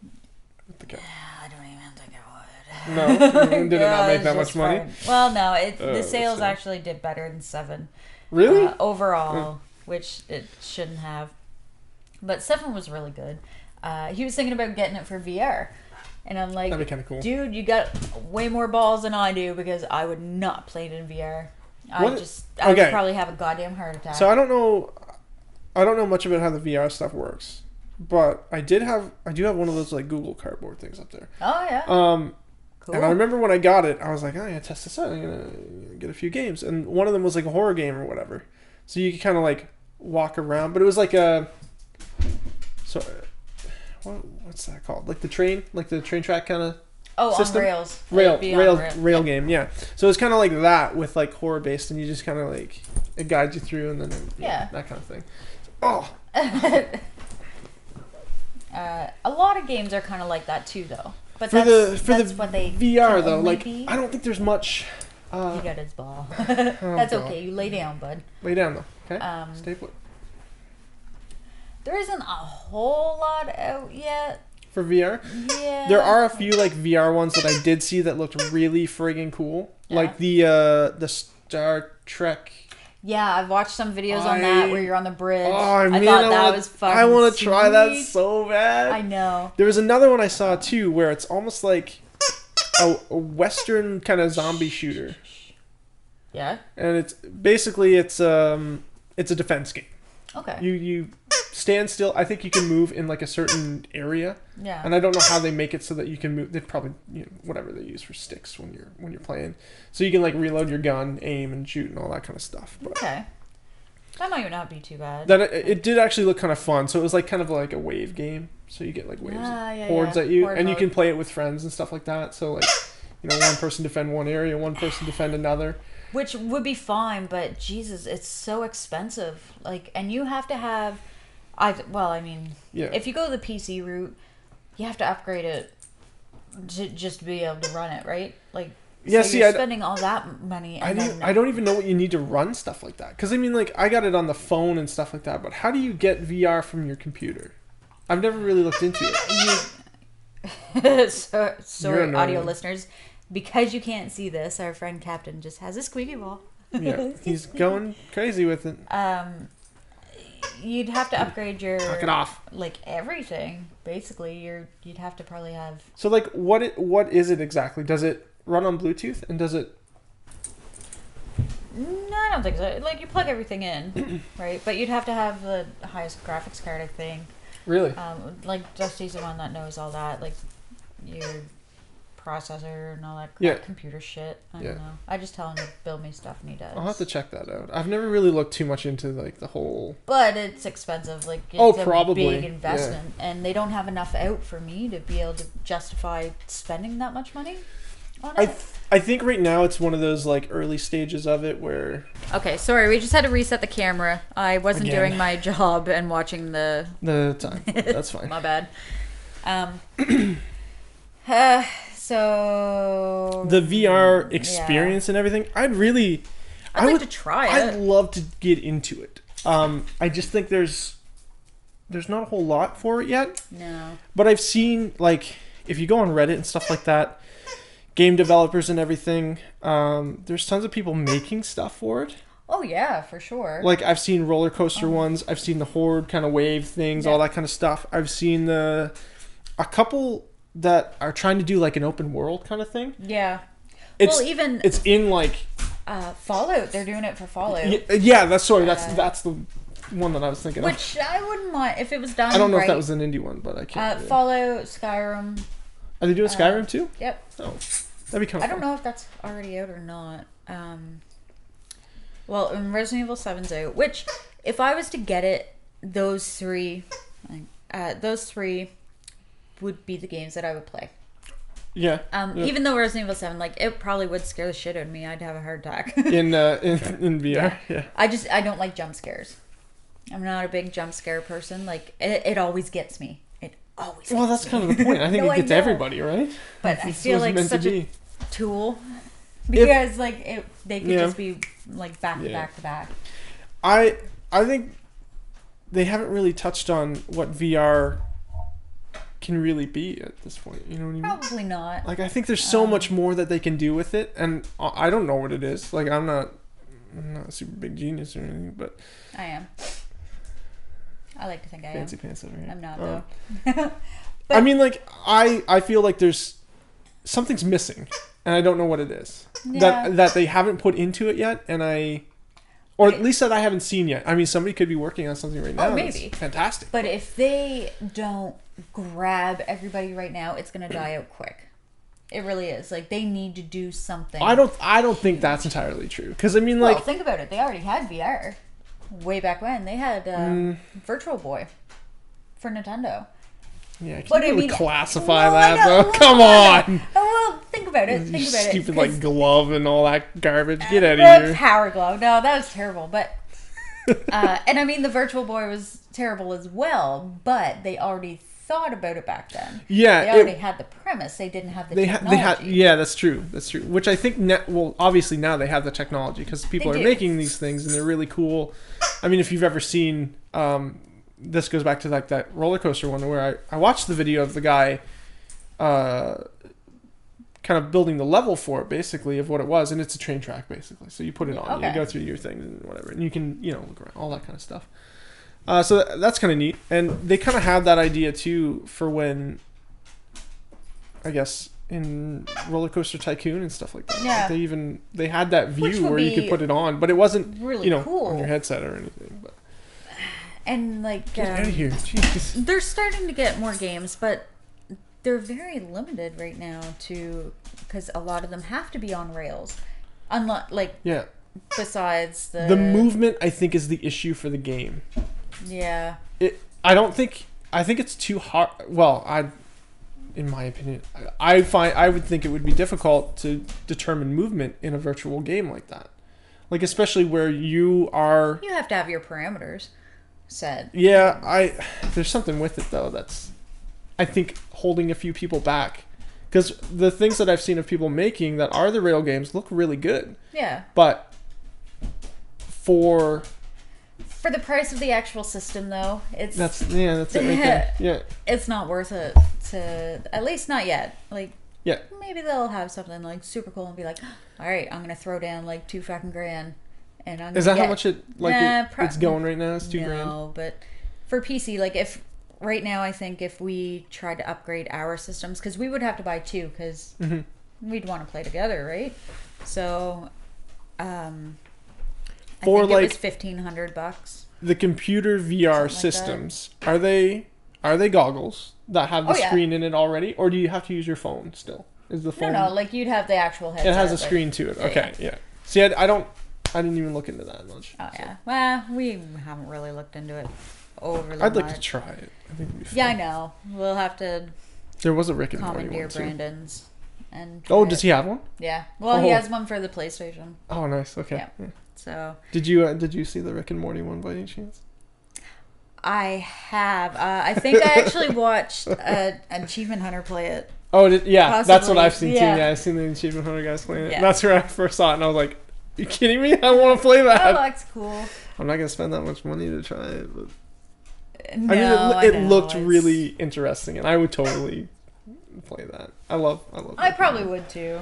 Speaker 2: with the cash.
Speaker 1: I don't even think it would.
Speaker 2: No? Did it not make that much money?
Speaker 1: Fine. Well, no, the sales actually did better than 7.
Speaker 2: Really?
Speaker 1: Overall, which it shouldn't have. But 7 was really good. He was thinking about getting it for VR. And I'm like,
Speaker 2: that'd be kind of cool.
Speaker 1: dude, you got way more balls than I do because I would not play it in VR. I would probably have a goddamn heart attack.
Speaker 2: So I don't know much about how the VR stuff works, but I do have one of those like Google Cardboard things up there.
Speaker 1: Oh yeah.
Speaker 2: Cool. And I remember when I got it, I was like, oh, I'm gonna test this out. I'm gonna get a few games, and one of them was like a horror game or whatever. So you could kind of like walk around, but it was like what's that called? Like the train track kind of.
Speaker 1: Oh,
Speaker 2: system?
Speaker 1: on rails.
Speaker 2: Rail game, yeah. So it's kind of like that with like horror based, and you just kind of like it guides you through, and then that kind of thing. Oh.
Speaker 1: A lot of games are kind of like that too, though. But
Speaker 2: for
Speaker 1: that's
Speaker 2: the
Speaker 1: what they
Speaker 2: VR though, like
Speaker 1: be.
Speaker 2: I don't think there's much.
Speaker 1: He got his ball. That's okay. You lay down, bud.
Speaker 2: Lay down though. Okay. Stay put.
Speaker 1: There isn't a whole lot out yet.
Speaker 2: For VR?
Speaker 1: Yeah.
Speaker 2: There are a few like VR ones that I did see that looked really friggin' cool. Yeah. Like the Star Trek.
Speaker 1: Yeah, I've watched some videos on that where you're on the bridge.
Speaker 2: Oh, man,
Speaker 1: I thought that was fun.
Speaker 2: I want to try that so bad.
Speaker 1: I know.
Speaker 2: There was another one I saw too where it's almost like a Western kind of zombie shooter.
Speaker 1: Yeah.
Speaker 2: And it's basically it's a defense game.
Speaker 1: Okay.
Speaker 2: You stand still. I think you can move in like a certain area.
Speaker 1: Yeah.
Speaker 2: And I don't know how they make it so that you can move. They probably whatever they use for sticks when you're playing, so you can like reload your gun, aim, and shoot, and all that kind of stuff. But
Speaker 1: okay. That might not be too bad.
Speaker 2: Then it did actually look kind of fun. So it was like kind of like a wave game. So you get like waves, hordes at you, and you can play it with friends and stuff like that. So like, one person defend one area, one person defend another.
Speaker 1: Which would be fine, but Jesus, it's so expensive. Like, and you have to have, if you go the PC route, you have to upgrade it to just be able to run it, right? Like,
Speaker 2: yeah,
Speaker 1: so you're spending all that money. And
Speaker 2: I don't even know what you need to run stuff like that. Because I mean, like, I got it on the phone and stuff like that. But how do you get VR from your computer? I've never really looked into
Speaker 1: it. Sorry, audio listeners. Because you can't see this, our friend Captain just has a squeaky ball.
Speaker 2: Yeah, he's going crazy with it.
Speaker 1: You'd have to upgrade your...
Speaker 2: Knock it off.
Speaker 1: Like, everything, basically. You'd have to probably have...
Speaker 2: So, like, what is it exactly? Does it run on Bluetooth? And does it...
Speaker 1: No, I don't think so. Like, you plug everything in, right? But you'd have to have the highest graphics card, I think.
Speaker 2: Really?
Speaker 1: Like, Dusty's the one that knows all that. Like, your processor and all that computer shit. I don't know. I just tell him to build me stuff and he does.
Speaker 2: I'll have to check that out. I've never really looked too much into like the whole...
Speaker 1: But it's expensive. Like, it's
Speaker 2: probably.
Speaker 1: A big investment. Yeah. And they don't have enough out for me to be able to justify spending that much money on it.
Speaker 2: I think right now it's one of those like early stages of it where...
Speaker 1: Okay, sorry. We just had to reset the camera. I wasn't doing my job and watching the
Speaker 2: time. That's fine.
Speaker 1: My bad. So
Speaker 2: the VR experience and everything, I'd
Speaker 1: like to try it.
Speaker 2: I'd love to get into it. I just think there's not a whole lot for it yet.
Speaker 1: No.
Speaker 2: But I've seen, like, if you go on Reddit and stuff like that, game developers and everything, there's tons of people making stuff for it.
Speaker 1: Oh yeah, for sure.
Speaker 2: Like, I've seen roller coaster ones. I've seen the horde kind of wave things, all that kind of stuff. I've seen a couple that are trying to do like an open world kind of thing.
Speaker 1: Yeah.
Speaker 2: It's in like
Speaker 1: Fallout. They're doing it for Fallout.
Speaker 2: Yeah, that's the one that I was thinking of.
Speaker 1: Which I wouldn't mind if it was done.
Speaker 2: I don't know if that was an indie one, but I can't.
Speaker 1: Fallout, Skyrim.
Speaker 2: Are they doing Skyrim too?
Speaker 1: Yep.
Speaker 2: Oh, that'd be kind of.
Speaker 1: I don't know if that's already out or not. Well, Resident Evil 7's out. Which, if I was to get it, those three would be the games that I would play.
Speaker 2: Yeah.
Speaker 1: Even though Resident Evil 7, like, it probably would scare the shit out of me. I'd have a heart attack.
Speaker 2: in VR. Yeah.
Speaker 1: I don't like jump scares. I'm not a big jump scare person. Like, it always gets me. It always.
Speaker 2: Well, that's kind of the point. I think it gets everybody, right?
Speaker 1: But I feel like such a tool because they could just be like back to back to back.
Speaker 2: I think they haven't really touched on what VR can really be at this point. You know what I mean?
Speaker 1: Probably not.
Speaker 2: Like, I think there's so much more that they can do with it, and I don't know what it is. Like, I'm not a super big genius or anything, but
Speaker 1: I am. I like to think I am.
Speaker 2: Fancy pants over here.
Speaker 1: I'm not though.
Speaker 2: I mean, like, I feel like there's something's missing, and I don't know what it is.
Speaker 1: Yeah.
Speaker 2: That they haven't put into it yet, or at least that I haven't seen yet. I mean, somebody could be working on something right now.
Speaker 1: Oh, maybe.
Speaker 2: That's fantastic.
Speaker 1: But if they don't grab everybody right now, it's going to die out quick. It really is. Like, they need to do something.
Speaker 2: I don't think that's entirely true. Because, I mean, like...
Speaker 1: Well, think about it. They already had VR. Way back when. They had Virtual Boy for Nintendo.
Speaker 2: Yeah, can you really classify that,
Speaker 1: though?
Speaker 2: Come on!
Speaker 1: Oh, well, think about it. Think about
Speaker 2: Stupid,
Speaker 1: it.
Speaker 2: like, glove and all that garbage. Get out of here.
Speaker 1: Power glove. No, that was terrible. But, and I mean, the Virtual Boy was terrible as well, but they already thought about it back then.
Speaker 2: Yeah.
Speaker 1: They already had the premise. They didn't have the technology.
Speaker 2: Yeah, that's true. That's true. Which I think, obviously now they have the technology because people are making these things and they're really cool. I mean, if you've ever seen... this goes back to like that roller coaster one where I watched the video of the guy kind of building the level for it, basically, of what it was, and it's a train track basically. So you put it on, you go through your things and whatever, and you can look around, all that kind of stuff. So that's kind of neat, and they kind of had that idea too for when, I guess, in Roller Coaster Tycoon and stuff like that.
Speaker 1: Yeah.
Speaker 2: Like they had that view where you could put it on, but it wasn't
Speaker 1: really cool
Speaker 2: on your headset or anything, but.
Speaker 1: And like,
Speaker 2: get out of here! Jeez.
Speaker 1: They're starting to get more games, but they're very limited right now because a lot of them have to be on rails. Besides the
Speaker 2: movement, I think is the issue for the game.
Speaker 1: Yeah.
Speaker 2: I think it's too hard. Well, in my opinion, I would think it would be difficult to determine movement in a virtual game like that. Like, especially where you
Speaker 1: have to have your parameters set.
Speaker 2: Yeah, there's something with it though that's, I think, holding a few people back, because the things that I've seen of people making that are the rail games look really good.
Speaker 1: Yeah.
Speaker 2: But for
Speaker 1: the price of the actual system, though,
Speaker 2: that's it right there. Yeah.
Speaker 1: It's not worth it to, at least not yet. Like,
Speaker 2: yeah,
Speaker 1: maybe they'll have something like super cool and be like, all right, I'm gonna throw down like $2,000. And I'm
Speaker 2: is that how much it's going right now? It's $2,000.
Speaker 1: No, but for PC, like, if right now, I think if we tried to upgrade our systems, because we would have to buy two, because we'd want to play together, right? So, I think it was $1,500.
Speaker 2: The computer VR systems, are they goggles that have the screen in it already, or do you have to use your phone still? Is the phone?
Speaker 1: No, like you'd have the actual headset.
Speaker 2: It has a screen to it. Okay, yeah. See, I didn't even look into that much.
Speaker 1: Oh, yeah. Well, we haven't really looked into it overly
Speaker 2: I'd like
Speaker 1: much.
Speaker 2: to try it. I think it'd be fun.
Speaker 1: Yeah, I know. We'll have to
Speaker 2: there was a Rick and Morty
Speaker 1: commandeer
Speaker 2: one too.
Speaker 1: Brandon's. And
Speaker 2: does he have one?
Speaker 1: Yeah. Well, he has one for the PlayStation.
Speaker 2: Oh, nice. Okay.
Speaker 1: Yeah. So.
Speaker 2: Did you see the Rick and Morty one by any chance?
Speaker 1: I have. I think I actually watched an Achievement Hunter play it.
Speaker 2: Oh, yeah.
Speaker 1: Possibly.
Speaker 2: That's what I've seen too. Yeah, I've seen the Achievement Hunter guys playing it. Yeah. That's where I first saw it, and I was like, you kidding me? I want to play that.
Speaker 1: That looks cool.
Speaker 2: I'm not going to spend that much money to try it. But...
Speaker 1: No,
Speaker 2: it looked really interesting, and I would totally play that. I love
Speaker 1: I probably would too.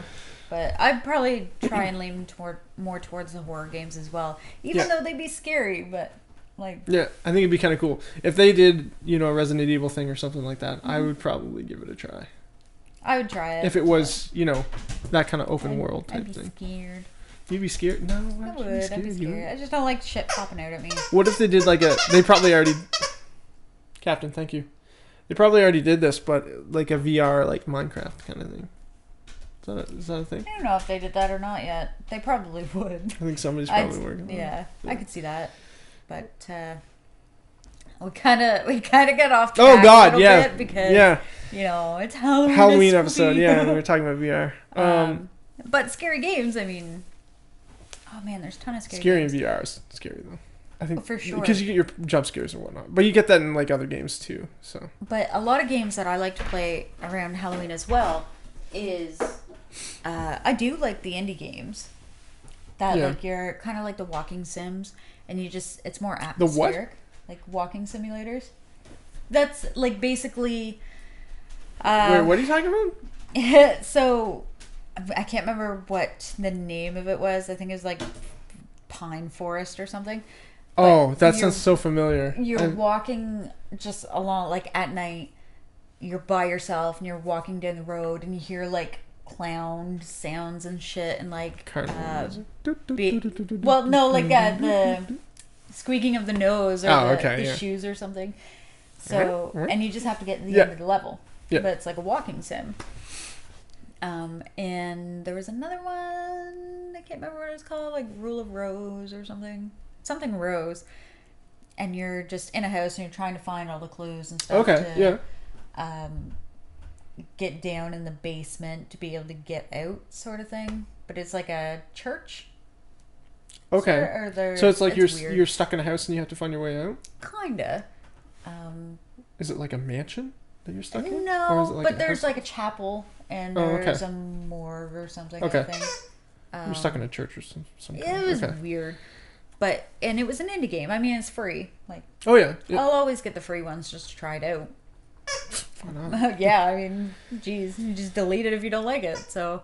Speaker 1: But I'd probably try and lean more towards the horror games as well. Even though they'd be scary, but like...
Speaker 2: Yeah, I think it'd be kind of cool. If they did, a Resident Evil thing or something like that, I would probably give it a try.
Speaker 1: I would try it.
Speaker 2: If it was, that kind of open world type thing.
Speaker 1: I'd be scared.
Speaker 2: You'd be scared? No,
Speaker 1: I would. I'd be scared. I just don't like shit popping out at me.
Speaker 2: What if they did they probably already... Captain, thank you. They probably already did this, but like a VR, like Minecraft kind of thing. Is that a thing?
Speaker 1: I don't know if they did that or not yet. They probably would.
Speaker 2: I think somebody's probably working on it.
Speaker 1: Yeah, I could see that. But we kind of got off track a little bit because it's
Speaker 2: Halloween episode. Yeah, we were talking about VR.
Speaker 1: But scary games, I mean, oh man, there's a ton of scary games.
Speaker 2: In VR is scary though. I think
Speaker 1: for sure,
Speaker 2: because you get your jump scares and whatnot, but you get that in like other games too. So,
Speaker 1: but a lot of games that I like to play around Halloween as well is I do like the indie games that like you're kind of like the walking sims, and it's more atmospheric.
Speaker 2: The what?
Speaker 1: Like walking simulators. That's like basically.
Speaker 2: Wait, what are you talking about?
Speaker 1: So, I can't remember what the name of it was. I think it was like Pine Forest or something.
Speaker 2: Oh, that sounds so familiar.
Speaker 1: You're walking just along, like at night, you're by yourself and you're walking down the road and you hear like clown sounds and shit and like well no like the squeaking of the nose or the shoes or something. So and you just have to get to the end of the level. But it's like a walking sim. And there was another one, I can't remember what it was called, like Rule of Rose or something Rose, and you're just in a house and you're trying to find all the clues and stuff get down in the basement to be able to get out, sort of thing. But it's like a church.
Speaker 2: Okay. So it's like you're stuck in a house and you have to find your way out?
Speaker 1: Kinda.
Speaker 2: Is it like a mansion that you're stuck in?
Speaker 1: No,
Speaker 2: or is it like
Speaker 1: but there's like a chapel and there's a morgue or something, I think.
Speaker 2: You're stuck in a church or something.
Speaker 1: It was weird. And it was an indie game. I mean, it's free. Like,
Speaker 2: yeah.
Speaker 1: I'll always get the free ones just to try it out.
Speaker 2: Why not?
Speaker 1: Yeah, I mean, geez, you just delete it if you don't like it. So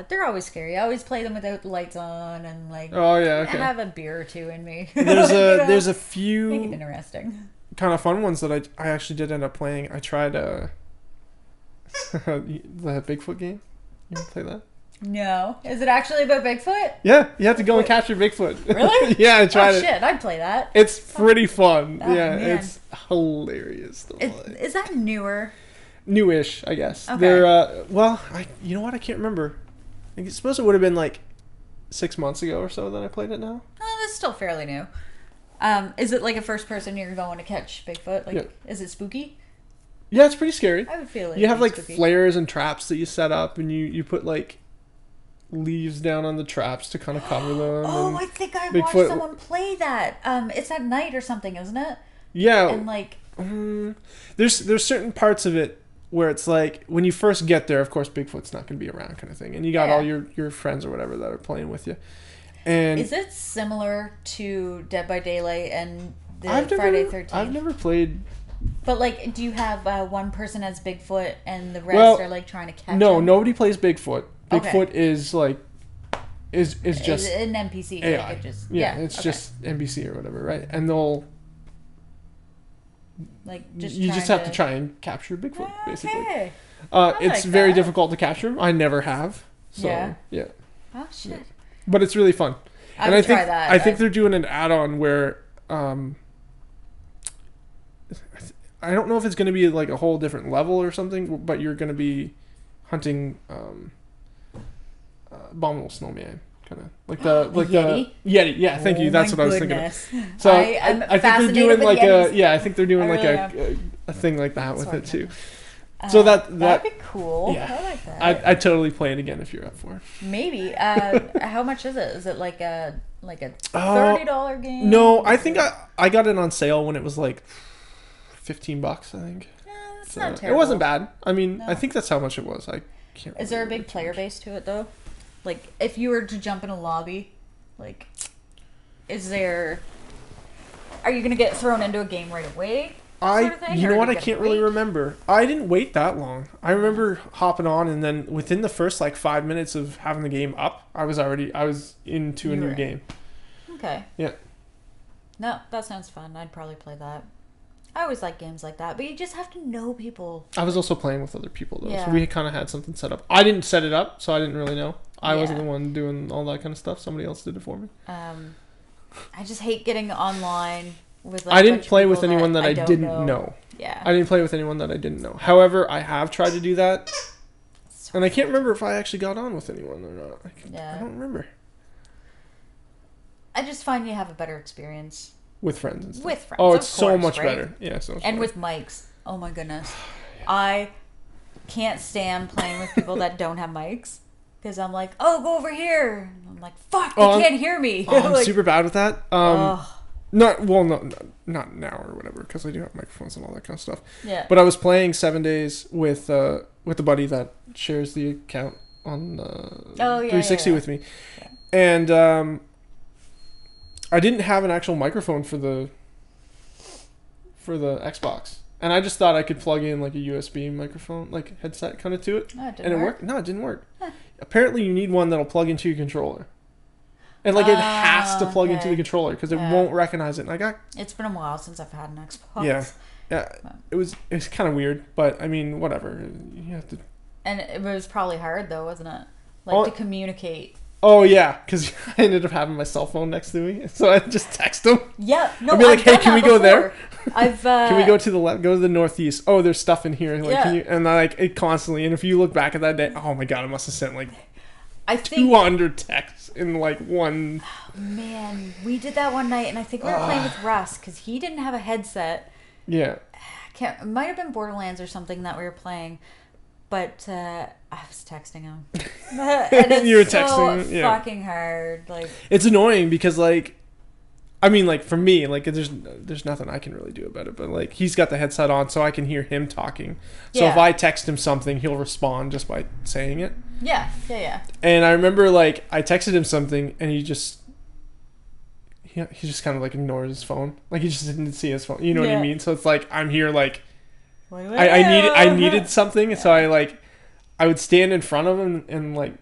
Speaker 1: they're always scary. I always play them without the lights on and like have a beer or two in me.
Speaker 2: There's a few
Speaker 1: make it interesting.
Speaker 2: Kind of fun ones that I actually did end up playing. I tried the Bigfoot game. You ever play that? No.
Speaker 1: Is it actually about Bigfoot?
Speaker 2: Yeah, you have to go and capture Bigfoot.
Speaker 1: Really?
Speaker 2: Yeah, I tried it.
Speaker 1: Oh shit, I'd play that.
Speaker 2: It's pretty fun.
Speaker 1: Oh,
Speaker 2: yeah,
Speaker 1: man.
Speaker 2: it's hilarious.
Speaker 1: Is that newer?
Speaker 2: Newish, I guess.
Speaker 1: Okay.
Speaker 2: They're you know what? I can't remember. I suppose it would have been like 6 months ago or so that I played it now.
Speaker 1: Oh, that's still fairly new. Is it like a first person you're going to catch Bigfoot? Like, is it spooky?
Speaker 2: Yeah, it's pretty scary.
Speaker 1: I would feel like
Speaker 2: you have like
Speaker 1: spooky.
Speaker 2: flares and traps that you set up, and you put like leaves down on the traps to kind of cover them.
Speaker 1: Oh, I think I watched someone play that. It's at night or something, isn't it?
Speaker 2: Yeah.
Speaker 1: And like,
Speaker 2: there's certain parts of it where it's like when you first get there, of course, Bigfoot's not going to be around, kind of thing, and you got all your friends or whatever that are playing with you. And
Speaker 1: is it similar to Dead by Daylight and Friday 13th?
Speaker 2: I've never played.
Speaker 1: But like, do you have one person as Bigfoot and the rest are like trying to catch him?
Speaker 2: No, nobody plays Bigfoot. Bigfoot is like is just
Speaker 1: an NPC.
Speaker 2: AI.
Speaker 1: Like just,
Speaker 2: it's just NPC or whatever, right? And they'll
Speaker 1: like just
Speaker 2: you just have to try and capture Bigfoot, basically.
Speaker 1: Okay.
Speaker 2: It's very difficult to capture him. I never have. So yeah.
Speaker 1: Oh shit.
Speaker 2: Yeah. But it's really fun.
Speaker 1: I would try that.
Speaker 2: I think they're doing an add-on where I don't know if it's going to be like a whole different level or something, but you're going to be hunting abominable snowman, kind of like the
Speaker 1: Yeti?
Speaker 2: the Yeti. Yeah, thank you. That's what I was thinking of. So I think
Speaker 1: they're
Speaker 2: doing like
Speaker 1: Yetis.
Speaker 2: I think they're doing a thing like that with it too. So that'd be
Speaker 1: cool.
Speaker 2: Yeah,
Speaker 1: I like that.
Speaker 2: I'd totally play it again if you're up for it.
Speaker 1: Maybe. How much is it? Is it like a $30 game?
Speaker 2: No, I think I got it on sale when it was like $15, I think.
Speaker 1: Yeah, that's not terrible.
Speaker 2: It wasn't bad. I mean, I think that's how much it was. I can't.
Speaker 1: Is there a big player base to it though? Like, if you were to jump in a lobby, like, are you gonna get thrown into a game right away?
Speaker 2: You know what? I can't really remember. I didn't wait that long. I remember hopping on, and then within the first like 5 minutes of having the game up, I was into a new game.
Speaker 1: Okay.
Speaker 2: Yeah.
Speaker 1: No, that sounds fun. I'd probably play that. I always like games like that, but you just have to know people.
Speaker 2: I was also playing with other people though, so we kind of had something set up. I didn't set it up, so I didn't really know. I wasn't the one doing all that kind of stuff. Somebody else did it for me.
Speaker 1: I just hate getting online with. Like,
Speaker 2: I didn't play with anyone that I didn't know.
Speaker 1: Yeah.
Speaker 2: I didn't play with anyone that I didn't know. However, I have tried to do that, and I can't remember if I actually got on with anyone or not. I don't remember.
Speaker 1: I just find you have a better experience.
Speaker 2: With friends and stuff.
Speaker 1: With friends.
Speaker 2: Oh, it's so much better. Yeah, so much better.
Speaker 1: And with mics. Oh my goodness. I can't stand playing with people that don't have mics. Because I'm like, oh, go over here. And I'm like, fuck, they can't hear me.
Speaker 2: I'm super bad with that. Not now or whatever, because I do have microphones and all that kind of stuff.
Speaker 1: Yeah.
Speaker 2: But I was playing 7 days with a buddy that shares the account on 360 with me. Yeah. And I didn't have an actual microphone for the Xbox, and I just thought I could plug in like a USB microphone, like headset kind of to it,
Speaker 1: and
Speaker 2: it worked. No, it didn't work. Huh. Apparently, you need one that'll plug into your controller, and like it has to plug into the controller because it won't recognize it. And
Speaker 1: It's been a while since I've had an Xbox.
Speaker 2: Yeah, Yeah, it was kind of weird, but I mean, whatever. You have to.
Speaker 1: And it was probably hard though, wasn't it? Like to communicate.
Speaker 2: Oh yeah, because I ended up having my cell phone next to me, so I just text him.
Speaker 1: Yeah, no,
Speaker 2: I'd be like, "Hey, can we go there?
Speaker 1: Can
Speaker 2: we go to the left? Go to the northeast. Oh, there's stuff in here. Like,
Speaker 1: yeah.
Speaker 2: can you?" And I like it constantly. And if you look back at that day, oh my god, I must have sent like
Speaker 1: I think
Speaker 2: 200 texts in like one.
Speaker 1: Man, we did that one night, and I think we were playing with Russ because he didn't have a headset.
Speaker 2: Yeah.
Speaker 1: It might have been Borderlands or something that we were playing, but I was texting him. And it's
Speaker 2: you were
Speaker 1: so
Speaker 2: texting, yeah.
Speaker 1: fucking hard. Like
Speaker 2: it's annoying because like, I mean, like for me, like there's nothing I can really do about it. But like he's got the headset on, so I can hear him talking. So if I text him something, he'll respond just by saying it.
Speaker 1: Yeah.
Speaker 2: And I remember like I texted him something, and he just kind of like ignored his phone. Like he just didn't see his phone. You know what I mean? So it's like I'm here like I needed something, so I would stand in front of him and like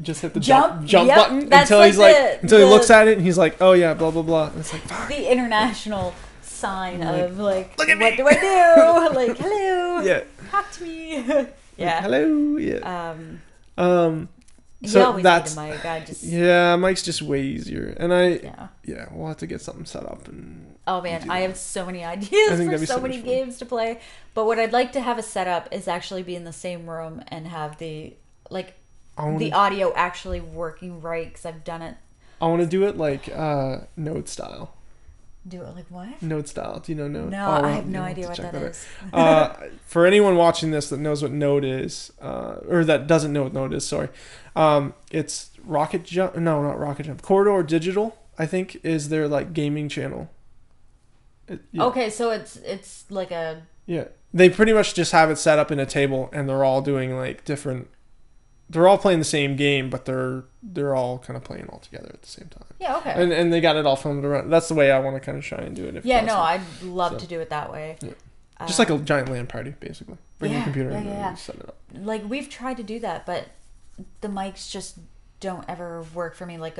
Speaker 2: just hit the jump button until he's like he looks at it and he's like, oh yeah, blah blah blah. And it's like fuck.
Speaker 1: The international sign of like,
Speaker 2: look at
Speaker 1: what
Speaker 2: me.
Speaker 1: do I do? Like hello,
Speaker 2: talk
Speaker 1: to me.
Speaker 2: Yeah, like, hello, yeah.
Speaker 1: So
Speaker 2: that's
Speaker 1: Mike.
Speaker 2: Mike's just way easier, and we'll have to get something set up. And
Speaker 1: oh man, I have so many ideas for so many games to play. But what I'd like to have a setup is actually be in the same room and have the audio actually working right, because I've done it.
Speaker 2: I want to do it like Node style.
Speaker 1: Do it like what?
Speaker 2: Node style. Do you know Node?
Speaker 1: No, I have no idea what that is.
Speaker 2: For anyone watching this that knows what Node is, or that doesn't know what Node is, sorry. It's Rocket Jump. No, not Rocket Jump. Corridor Digital, I think, is their like gaming channel.
Speaker 1: Okay, so it's like a...
Speaker 2: Yeah. They pretty much just have it set up in a table, and they're all doing like different... They're all playing the same game, but they're all kind of playing all together at the same time.
Speaker 1: Yeah, okay.
Speaker 2: And they got it all filmed around. That's the way I want to kind of try and do it.
Speaker 1: I'd love to do it that way.
Speaker 2: Yeah. Just like a giant LAN party, basically. Bring your computer in and set it up.
Speaker 1: Like, we've tried to do that, but the mics just don't ever work for me. Like,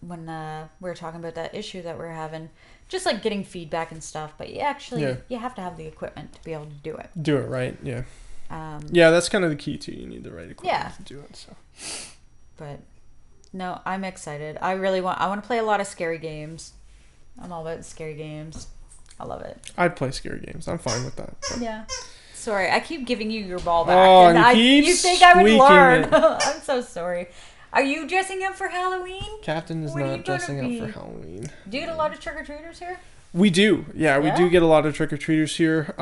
Speaker 1: when we were talking about that issue that we're having, just like getting feedback and stuff. But you have to have the equipment to be able to do it.
Speaker 2: Do it right, yeah. That's kind of the key too. You need the right equipment to do it. So,
Speaker 1: but no, I'm excited. I want to play a lot of scary games. I'm all about scary games. I love it.
Speaker 2: I'd play scary games. I'm fine with that. But.
Speaker 1: Yeah. Sorry, I keep giving you your ball back,
Speaker 2: you
Speaker 1: think I would learn. I'm so sorry. Are you dressing up for Halloween?
Speaker 2: Captain is not dressing up for Halloween.
Speaker 1: Do you get a lot of trick-or-treaters here?
Speaker 2: We do. Yeah, we do get a lot of trick-or-treaters here.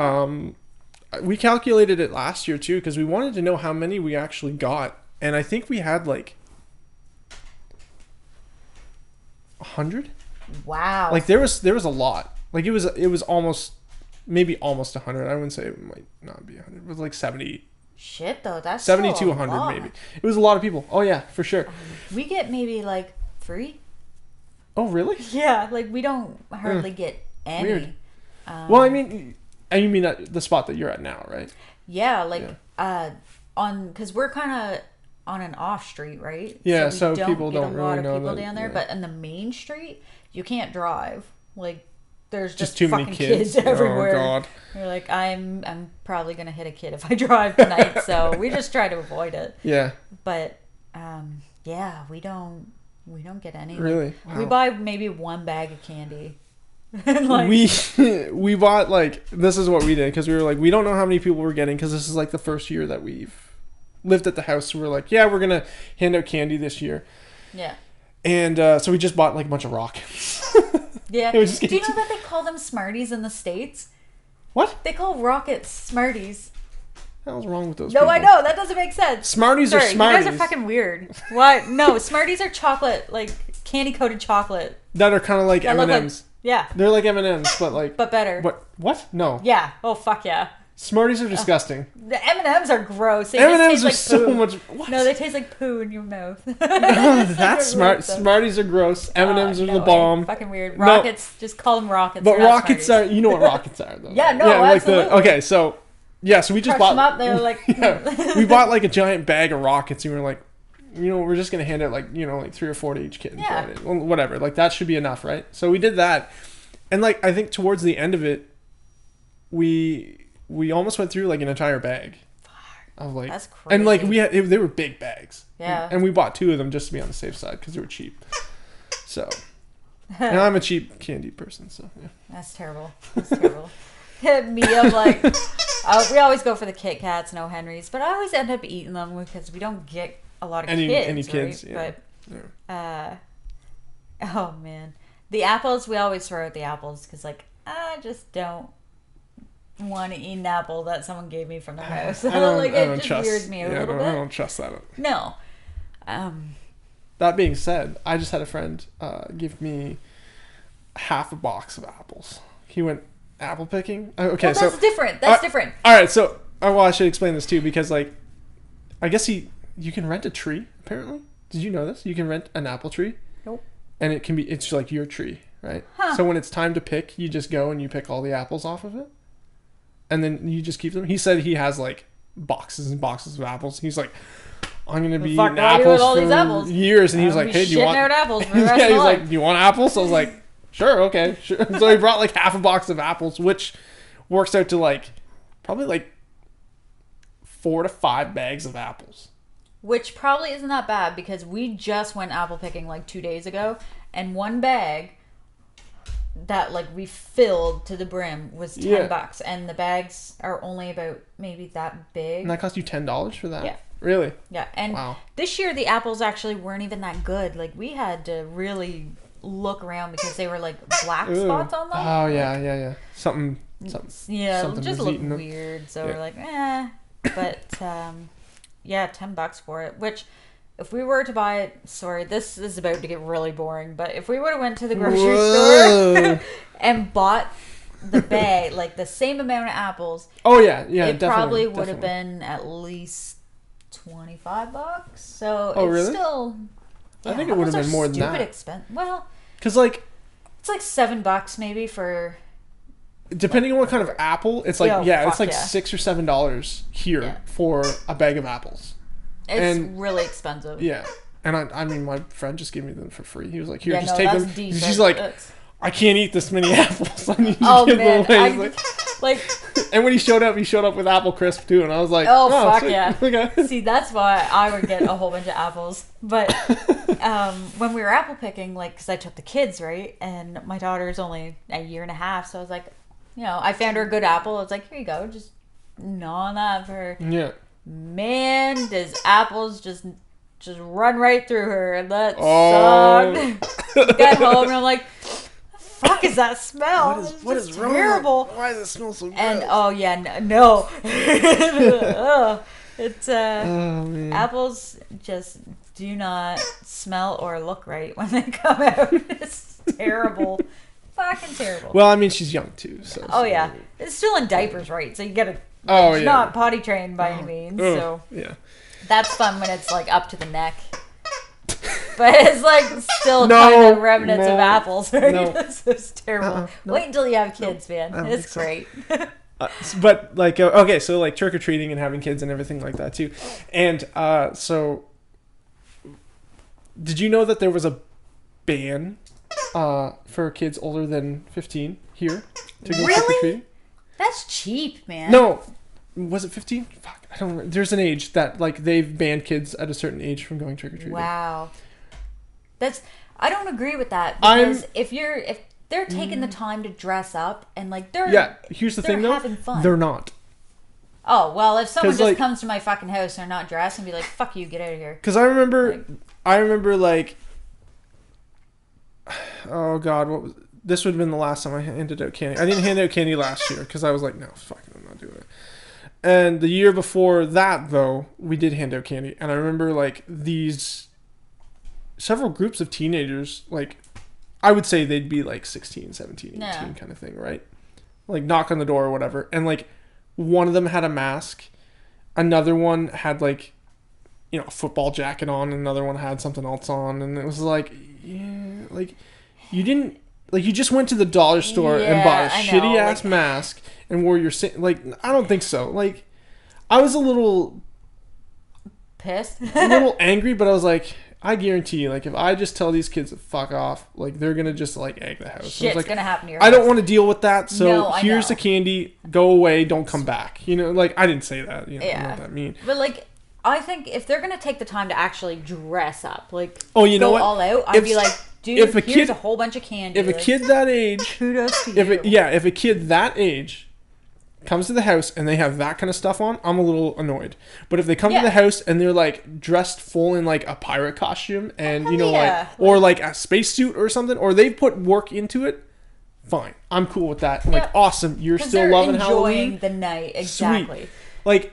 Speaker 2: We calculated it last year too, because we wanted to know how many we actually got, and I think we had like 100.
Speaker 1: Wow!
Speaker 2: Like there was a lot. Like it was almost 100. I wouldn't say it might not be 100. It was like 70.
Speaker 1: Shit, though, that's
Speaker 2: 70 to 100 maybe. It was a lot of people. Oh yeah, for sure.
Speaker 1: We get maybe like 3.
Speaker 2: Oh really?
Speaker 1: Yeah, like we don't hardly get any.
Speaker 2: Weird. Well, I mean. And you mean at the spot that you're at now, right?
Speaker 1: Yeah, because we're kind of on an off street, right?
Speaker 2: Yeah, so people don't really know.
Speaker 1: A lot of people
Speaker 2: that,
Speaker 1: down there, but in the main street, you can't drive. Like, there's just
Speaker 2: too
Speaker 1: fucking
Speaker 2: many kids
Speaker 1: everywhere.
Speaker 2: Oh God!
Speaker 1: You're like, I'm probably gonna hit a kid if I drive tonight, so we just try to avoid it.
Speaker 2: Yeah.
Speaker 1: But we don't get any.
Speaker 2: Really?
Speaker 1: Wow. We buy maybe one bag of candy.
Speaker 2: we bought like, this is what we did, because we were like, we don't know how many people we're getting, because this is like the first year that we've lived at the house, so we're like, we're gonna hand out candy this year.
Speaker 1: Yeah.
Speaker 2: And so we just bought like a bunch of rockets.
Speaker 1: Yeah. Do you know that they call them Smarties in the States?
Speaker 2: What?
Speaker 1: They call rockets Smarties.
Speaker 2: What the hell's wrong with those
Speaker 1: people?
Speaker 2: I
Speaker 1: know, that doesn't make sense.
Speaker 2: Smarties are Smarties.
Speaker 1: You guys are fucking weird. What? No, Smarties are chocolate, like candy coated chocolate.
Speaker 2: That are kind of like M&Ms.
Speaker 1: Yeah.
Speaker 2: They're like M&Ms, but like...
Speaker 1: But better.
Speaker 2: What? No.
Speaker 1: Yeah. Oh, fuck yeah.
Speaker 2: Smarties are disgusting.
Speaker 1: The M&Ms are gross.
Speaker 2: M&Ms are so much... What?
Speaker 1: No, they taste like poo in your mouth.
Speaker 2: That's smart. Smarties are gross. M&Ms are the bomb.
Speaker 1: Fucking weird. Rockets, just call them rockets.
Speaker 2: But rockets are... You know what rockets are, though.
Speaker 1: Yeah, no, absolutely.
Speaker 2: Okay, so... Yeah, so we just bought...
Speaker 1: Them up, they're like...
Speaker 2: we bought like a giant bag of rockets, and we were like, we're just going to hand out like 3 or 4 to each kid.
Speaker 1: Yeah.
Speaker 2: Well, whatever. Like, that should be enough, right? So we did that. And like, I think towards the end of it, we almost went through like an entire bag of like,
Speaker 1: that's crazy.
Speaker 2: and like they were big bags.
Speaker 1: Yeah.
Speaker 2: And we bought 2 of them just to be on the safe side because they were cheap. So, and I'm a cheap candy person, so yeah.
Speaker 1: That's terrible. That's terrible. Me, I'm like, we always go for the Kit Kats, no Henrys, but I always end up eating them because we don't get a lot of
Speaker 2: Any
Speaker 1: kids,
Speaker 2: kids,
Speaker 1: right?
Speaker 2: yeah.
Speaker 1: But, oh man, the apples, we always throw out the apples because like I just don't want to eat an apple that someone gave me from their house.
Speaker 2: I don't
Speaker 1: it just
Speaker 2: trust,
Speaker 1: weirds me a little bit.
Speaker 2: I don't trust that.
Speaker 1: No.
Speaker 2: That being said, I just had a friend give me half a box of apples. He went apple picking. Okay,
Speaker 1: well, that's different. That's different.
Speaker 2: All right, so well, I should explain this too because like, I guess you can rent a tree apparently. Did you know this? You can rent an apple tree.
Speaker 1: Nope.
Speaker 2: And it's like your tree, right?
Speaker 1: Huh.
Speaker 2: So when it's time to pick, you just go and you pick all the apples off of it, and then you just keep them. He said he has like boxes and boxes of apples. He's like, I'm gonna be eating apples for years, and he was like, "Hey, do you want
Speaker 1: apples for the rest
Speaker 2: yeah,
Speaker 1: of
Speaker 2: he's
Speaker 1: my
Speaker 2: like,
Speaker 1: life.
Speaker 2: "Do you want apples?" So I was like, "Sure, okay, sure." So he brought like half a box of apples, which works out to like probably like 4 to 5 bags of apples.
Speaker 1: Which probably isn't that bad because we just went apple picking like 2 days ago, and one bag that like we filled to the brim was $10, and the bags are only about maybe that big.
Speaker 2: And that cost you $10 for that?
Speaker 1: Yeah.
Speaker 2: Really?
Speaker 1: Yeah, and
Speaker 2: wow.
Speaker 1: This year the apples actually weren't even that good. Like we had to really look around because they were like black spots on them.
Speaker 2: Oh yeah. Something.
Speaker 1: Yeah,
Speaker 2: something
Speaker 1: it just
Speaker 2: was
Speaker 1: looked
Speaker 2: eating them.
Speaker 1: weird. So we're like, but yeah, $10 for it. Which, if we were to buy it, sorry, this is about to get really boring. But if we would have went to the grocery store and bought the bag, like the same amount of apples,
Speaker 2: it
Speaker 1: probably would have been at least $25. So it's still.
Speaker 2: I think it would have been more than that.
Speaker 1: Stupid expense. Well,
Speaker 2: because like
Speaker 1: it's like $7 maybe for.
Speaker 2: Depending on what kind of apple, it's like it's like $6 or $7 here for a bag of apples.
Speaker 1: It's really expensive.
Speaker 2: Yeah, and I mean, my friend just gave me them for free. He was like, "Here, just take them."
Speaker 1: Decent.
Speaker 2: She's like, "I can't eat this many apples. I need
Speaker 1: to
Speaker 2: give
Speaker 1: man,
Speaker 2: them away." And when he showed up with apple crisp too, and I was like,
Speaker 1: "Oh fuck
Speaker 2: sweet.
Speaker 1: yeah!"
Speaker 2: Okay.
Speaker 1: See, that's why I would get a whole bunch of apples. But when we were apple picking, like, because I took the kids, right, and my daughter's only a year and a half, so I was like, I found her a good apple. I was like, "Here you go, just gnaw on that for her."
Speaker 2: Yeah.
Speaker 1: Man, does apples just run right through her, and that sucked. Got home and I'm like, fuck is that smell?
Speaker 2: What is
Speaker 1: terrible.
Speaker 2: wrong? Why does it smell so gross?
Speaker 1: And no. It's
Speaker 2: man.
Speaker 1: Apples just do not smell or look right when they come out. It's terrible. Fucking terrible.
Speaker 2: Well, I mean, she's young too, so.
Speaker 1: Yeah. It's still in diapers, right? So you gotta not potty trained by any means. So
Speaker 2: yeah.
Speaker 1: That's fun when it's like up to the neck. But it's like still kind of remnants of apples. Right?
Speaker 2: No.
Speaker 1: It's terrible. Wait until you have kids, man. It's great.
Speaker 2: But like, okay, so like trick or treating and having kids and everything like that too. And so, did you know that there was a ban for kids older than 15 here to go trick or treating?
Speaker 1: That's cheap, man.
Speaker 2: No, was it 15? Fuck, I don't remember. There's an age that like they've banned kids at a certain age from going trick or treating.
Speaker 1: Wow. I don't agree with that because if they're taking the time to dress up and like
Speaker 2: here's the thing though,
Speaker 1: having fun.
Speaker 2: They're not.
Speaker 1: Oh well, if someone just comes to my fucking house and they're not dressed and be like, "Fuck you, get out of here."
Speaker 2: Because I remember like, oh god, this would have been the last time I handed out candy. I didn't hand out candy last year because I was like, no, fucking, I'm not doing it. And the year before that though, we did hand out candy, and I remember like these several groups of teenagers, like I would say they'd be like 16, 17, 18 kind of thing, right? Like knock on the door or whatever. And like one of them had a mask. Another one had like, a football jacket on. Another one had something else on. And it was like, like you didn't, like you just went to the dollar store and bought a shitty ass mask and wore your, like, I don't think so. Like I was a little
Speaker 1: pissed,
Speaker 2: a little angry, but I was like, I guarantee you, like, if I just tell these kids to fuck off, like, they're gonna just, like, egg the house.
Speaker 1: Shit's
Speaker 2: like,
Speaker 1: gonna happen to your
Speaker 2: I
Speaker 1: house.
Speaker 2: don't want to deal with that, so
Speaker 1: No, I
Speaker 2: here's
Speaker 1: know.
Speaker 2: the candy, go away, don't come back. You know, like, I didn't say that. You know, I know what that mean.
Speaker 1: But, like, I think if they're gonna take the time to actually dress up, like,
Speaker 2: Oh, you know
Speaker 1: go
Speaker 2: what?
Speaker 1: all out, I'd be like, dude,
Speaker 2: if a
Speaker 1: here's
Speaker 2: kid-
Speaker 1: a whole bunch of candy.
Speaker 2: If a
Speaker 1: like,
Speaker 2: kid that age,
Speaker 1: kudos to you.
Speaker 2: if a kid that age comes to the house and they have that kind of stuff on, I'm a little annoyed. But if they come to the house and they're like dressed full in like a pirate costume and you know like or like a spacesuit or something, or they put work into it, fine. I'm cool with that. Like awesome, you're still loving Halloween.
Speaker 1: Enjoying the night, exactly.
Speaker 2: Sweet. Like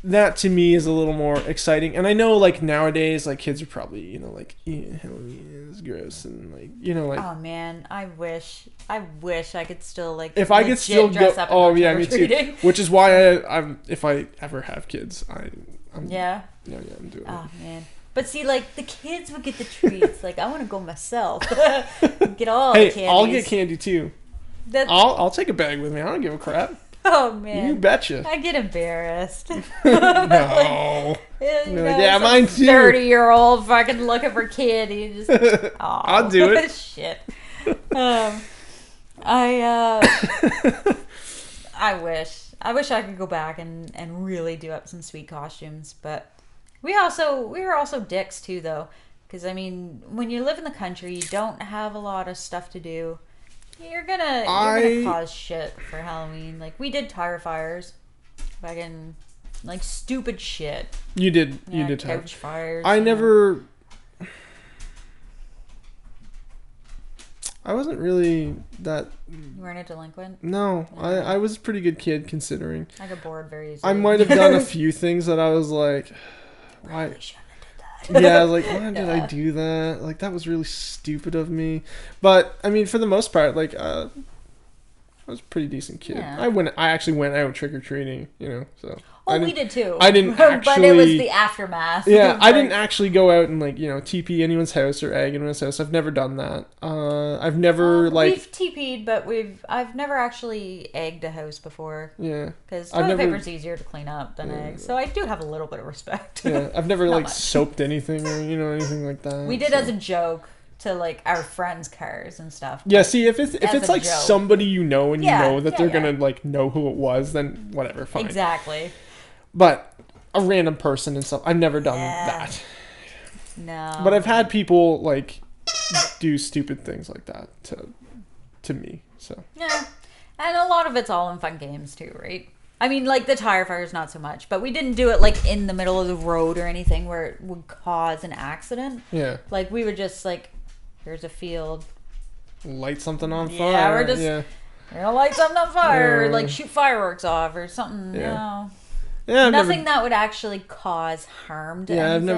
Speaker 2: that to me is a little more exciting. And I know like nowadays like kids are probably, you know, like Halloween is gross and like, you know, like
Speaker 1: oh man, I wish I could still like
Speaker 2: if I could still
Speaker 1: dress
Speaker 2: go
Speaker 1: up and
Speaker 2: oh
Speaker 1: go
Speaker 2: yeah, me too.
Speaker 1: trick-or-treating.
Speaker 2: Which is why I'm if I ever have kids, I'm
Speaker 1: Yeah.
Speaker 2: Yeah, I'm doing
Speaker 1: Oh
Speaker 2: it.
Speaker 1: man. But see, like the kids would get the treats. Like I want to go myself. Get all
Speaker 2: Hey,
Speaker 1: the candies.
Speaker 2: I'll get candy too.
Speaker 1: That's,
Speaker 2: I'll take a bag with me. I don't give a crap.
Speaker 1: oh man.
Speaker 2: You betcha.
Speaker 1: I get embarrassed.
Speaker 2: No. Yeah, mine too.
Speaker 1: 30-year-old fucking looking for candy. Just,
Speaker 2: I'll do it.
Speaker 1: Shit. I wish I could go back and really do up some sweet costumes, but we were also dicks too though, because I mean when you live in the country you don't have a lot of stuff to do. You're gonna cause shit for Halloween. Like we did tire fires, fucking like stupid shit.
Speaker 2: You did
Speaker 1: couch fires.
Speaker 2: I never. I wasn't really that.
Speaker 1: You weren't a delinquent?
Speaker 2: No, I was a pretty good kid considering.
Speaker 1: I got bored very easily.
Speaker 2: I might have done a few things that I was like, why? Yeah, I was like, why did I do that? Like that was really stupid of me. But I mean, for the most part, like I was a pretty decent kid.
Speaker 1: Yeah.
Speaker 2: I actually went out trick or treating, you know. So
Speaker 1: we did too.
Speaker 2: I didn't actually.
Speaker 1: But it was the aftermath.
Speaker 2: Yeah, I didn't actually go out and like, you know, TP anyone's house or egg anyone's house. I've never done that. I've never like.
Speaker 1: We've TP'd, but I've never actually egged a house before.
Speaker 2: Yeah.
Speaker 1: Because toilet paper's easier to clean up than eggs, so I do have a little bit of respect.
Speaker 2: Yeah, I've never like
Speaker 1: much.
Speaker 2: soaped anything or you know anything like that.
Speaker 1: We did as a joke to like our friends' cars and stuff.
Speaker 2: Yeah, see if it's like
Speaker 1: joke.
Speaker 2: somebody you know and you know that they're
Speaker 1: yeah.
Speaker 2: gonna like know who it was, then whatever, fine.
Speaker 1: Exactly.
Speaker 2: But a random person and stuff, I've never done that.
Speaker 1: No.
Speaker 2: But I've had people like do stupid things like that to me. So
Speaker 1: yeah, and a lot of it's all in fun games too, right? I mean, like the tire fires, not so much, but we didn't do it like in the middle of the road or anything where it would cause an accident.
Speaker 2: yeah,
Speaker 1: Like we would just like, here's a field.
Speaker 2: light something on fire.
Speaker 1: Yeah, we're just
Speaker 2: yeah.
Speaker 1: We're gonna light something on fire, or
Speaker 2: Yeah.
Speaker 1: like shoot fireworks off or something.
Speaker 2: Yeah.
Speaker 1: No.
Speaker 2: Yeah,
Speaker 1: Nothing that would actually cause harm to anything.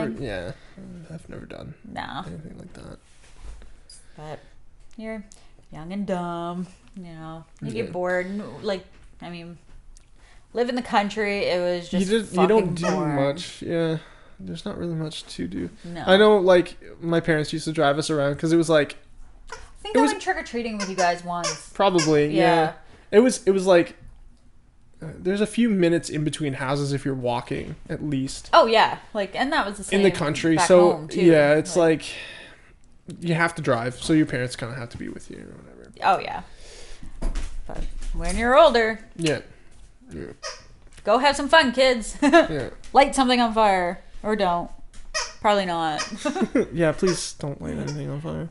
Speaker 2: I've never done
Speaker 1: No.
Speaker 2: anything like that.
Speaker 1: But you're young and dumb, you know. You
Speaker 2: Yeah.
Speaker 1: get bored. And, like, I mean, live in the country. It was just
Speaker 2: You don't do
Speaker 1: boring.
Speaker 2: much. Yeah, there's not really much to do.
Speaker 1: No.
Speaker 2: I know, like my parents used to drive us around because it was like
Speaker 1: I think I went trick or treating with you guys once.
Speaker 2: probably
Speaker 1: Yeah.
Speaker 2: It was like there's a few minutes in between houses if you're walking at least
Speaker 1: Oh yeah, like, and that was the same
Speaker 2: in the country.
Speaker 1: back
Speaker 2: So
Speaker 1: home, too.
Speaker 2: yeah, it's like you have to drive, so your parents kind of have to be with you or whatever.
Speaker 1: Oh yeah. But when you're older,
Speaker 2: Yeah.
Speaker 1: go have some fun, kids.
Speaker 2: Yeah.
Speaker 1: Light something on fire, or don't. Probably not.
Speaker 2: Yeah. Please don't light anything on fire.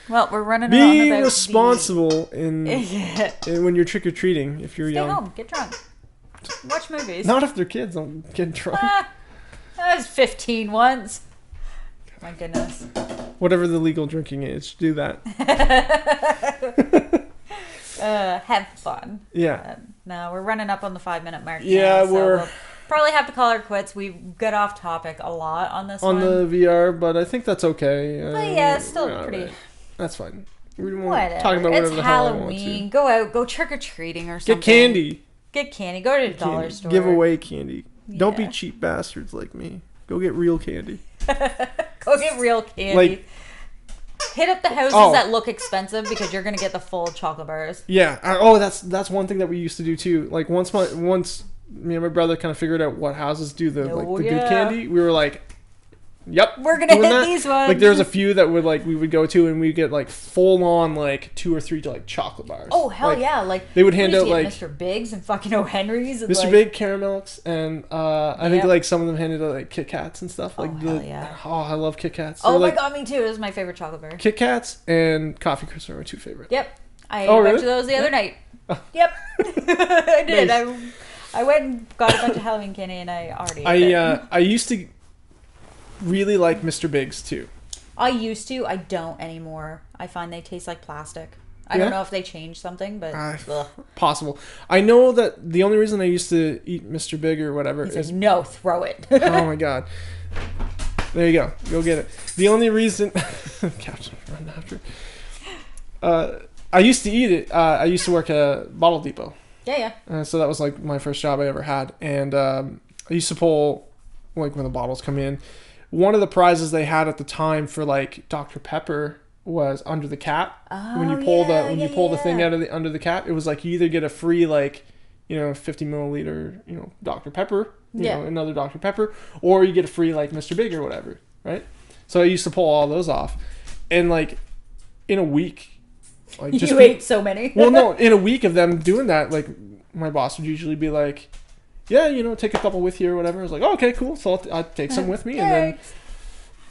Speaker 1: Well, we're running on
Speaker 2: Be
Speaker 1: about
Speaker 2: responsible in
Speaker 1: Yeah.
Speaker 2: when you're trick or treating. If you're
Speaker 1: Stay
Speaker 2: young,
Speaker 1: home, get drunk, watch movies.
Speaker 2: not if they're kids. Don't get drunk.
Speaker 1: I was 15 once. My goodness.
Speaker 2: Whatever the legal drinking age, do that.
Speaker 1: Have fun.
Speaker 2: Yeah.
Speaker 1: No, we're running up on the 5-minute mark.
Speaker 2: Yeah,
Speaker 1: now, so
Speaker 2: we're-
Speaker 1: we'll probably have to call our quits. We got off topic a lot on this
Speaker 2: On
Speaker 1: one.
Speaker 2: the VR, but I think that's okay.
Speaker 1: But yeah, it's still
Speaker 2: we're
Speaker 1: pretty.
Speaker 2: alright. That's fine. We won't
Speaker 1: Whatever.
Speaker 2: talk about whatever
Speaker 1: It's
Speaker 2: the hell I want
Speaker 1: Halloween.
Speaker 2: to.
Speaker 1: Go out. Go trick or treating or something.
Speaker 2: Get candy.
Speaker 1: Get candy. Go to the dollar
Speaker 2: Candy.
Speaker 1: store.
Speaker 2: Give away candy. Don't be
Speaker 1: Yeah.
Speaker 2: cheap bastards like me. Go get real candy.
Speaker 1: Go get real candy.
Speaker 2: Like-
Speaker 1: Hit up the houses
Speaker 2: Oh.
Speaker 1: that look expensive because you're gonna get the full chocolate bars.
Speaker 2: Yeah. That's one thing that we used to do too. Like once me and my brother kind of figured out what houses do the
Speaker 1: Oh,
Speaker 2: good
Speaker 1: yeah.
Speaker 2: candy, we were like, Yep.
Speaker 1: We're gonna
Speaker 2: doing
Speaker 1: hit
Speaker 2: that.
Speaker 1: these ones.
Speaker 2: Like there was a few that would like we would go to and we get like full on like 2 or 3 like chocolate bars.
Speaker 1: Oh hell
Speaker 2: like,
Speaker 1: yeah! Like
Speaker 2: they would hand out like
Speaker 1: Mr. Biggs and fucking O'Henry's. And,
Speaker 2: Mr.
Speaker 1: like,
Speaker 2: Big caramels and I think
Speaker 1: Yep.
Speaker 2: like some of them handed out like Kit Kats and stuff. Like
Speaker 1: hell yeah.
Speaker 2: Oh, I love Kit Kats.
Speaker 1: Oh
Speaker 2: They're,
Speaker 1: my
Speaker 2: like,
Speaker 1: god, me too. It was my favorite chocolate bar.
Speaker 2: Kit Kats and Coffee Crisp are my 2 favorites.
Speaker 1: Yep. I ate
Speaker 2: Oh,
Speaker 1: a bunch
Speaker 2: really?
Speaker 1: of those the other night. Yep. I did.
Speaker 2: Nice.
Speaker 1: I went and got a bunch of Halloween candy and I already ate it.
Speaker 2: I used to really like Mr. Biggs too.
Speaker 1: I used to. I don't anymore. I find they taste like plastic. I don't know if they changed something, but ugh.
Speaker 2: Possible. I know that the only reason I used to eat Mr. Big or whatever
Speaker 1: He's
Speaker 2: is
Speaker 1: like, no, throw it.
Speaker 2: oh my god. There you go. Go get it. The only reason Captain run after. I used to eat it. I used to work at a bottle depot.
Speaker 1: Yeah.
Speaker 2: So that was like my first job I ever had. And I used to pull like when the bottles come in. One of the prizes they had at the time for like Dr. Pepper was under the cap.
Speaker 1: Oh,
Speaker 2: When you pull the thing out of the under the cap, it was like you either get a free like 50 milliliter Dr. Pepper, another Dr. Pepper, or you get a free like Mr. Big or whatever, right? So I used to pull all those off, and like in a week. Like
Speaker 1: You ate so many.
Speaker 2: Well, no, in a week of them doing that, like my boss would usually be like, "Yeah, take a couple with you or whatever." I was like, oh, "Okay, cool." So I'll take some with me, and then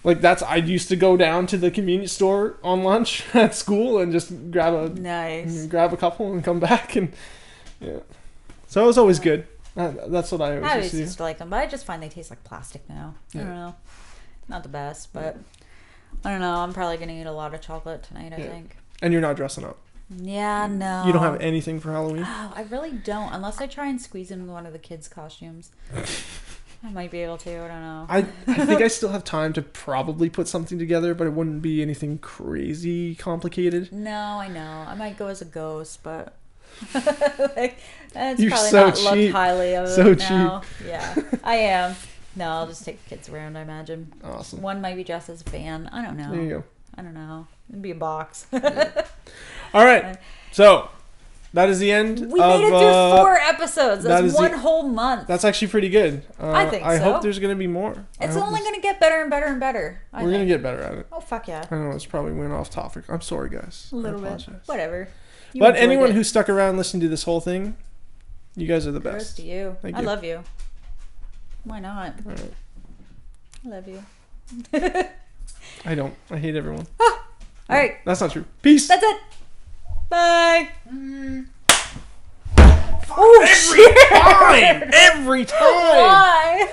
Speaker 2: like I used to go down to the convenience store on lunch at school and just grab a couple and come back, and yeah. So it was always good. That's what I always used to do.
Speaker 1: Used to like them, but I just find they taste like plastic now. Yeah. I don't know, not the best, but I don't know. I'm probably gonna eat a lot of chocolate tonight. I think.
Speaker 2: And you're not dressing up.
Speaker 1: Yeah, no.
Speaker 2: You don't have anything for Halloween?
Speaker 1: Oh, I really don't, unless I try and squeeze in one of the kids' costumes. I might be able to. I don't know.
Speaker 2: I think I still have time to probably put something together, but it wouldn't be anything crazy complicated.
Speaker 1: No, I know. I might go as a ghost, but like, that's
Speaker 2: You're
Speaker 1: probably
Speaker 2: so
Speaker 1: not
Speaker 2: cheap.
Speaker 1: looked highly of
Speaker 2: So
Speaker 1: it now.
Speaker 2: cheap.
Speaker 1: Yeah, I am. No, I'll just take the kids around, I imagine.
Speaker 2: Awesome.
Speaker 1: One might be dressed as a fan. I don't know.
Speaker 2: There you go.
Speaker 1: I don't know. It'd be a box.
Speaker 2: All right. So that is the end.
Speaker 1: We made it through 4 episodes. That's one whole month.
Speaker 2: That's actually pretty good.
Speaker 1: I think so.
Speaker 2: I hope there's going to be more.
Speaker 1: It's only going to get better and better and better.
Speaker 2: We're going to get better at it.
Speaker 1: Oh, fuck yeah.
Speaker 2: I know it's probably went off topic. I'm sorry, guys.
Speaker 1: A little bit. Whatever.
Speaker 2: But anyone who stuck around listening to this whole thing, you guys are the best.
Speaker 1: First to you.
Speaker 2: Thank
Speaker 1: I
Speaker 2: you.
Speaker 1: love you. Why not?
Speaker 2: All right.
Speaker 1: I love you.
Speaker 2: I don't. I hate everyone.
Speaker 1: All right.
Speaker 2: That's not true. Peace.
Speaker 1: That's it. Bye.
Speaker 2: Oh, every time. Every time.
Speaker 1: Why?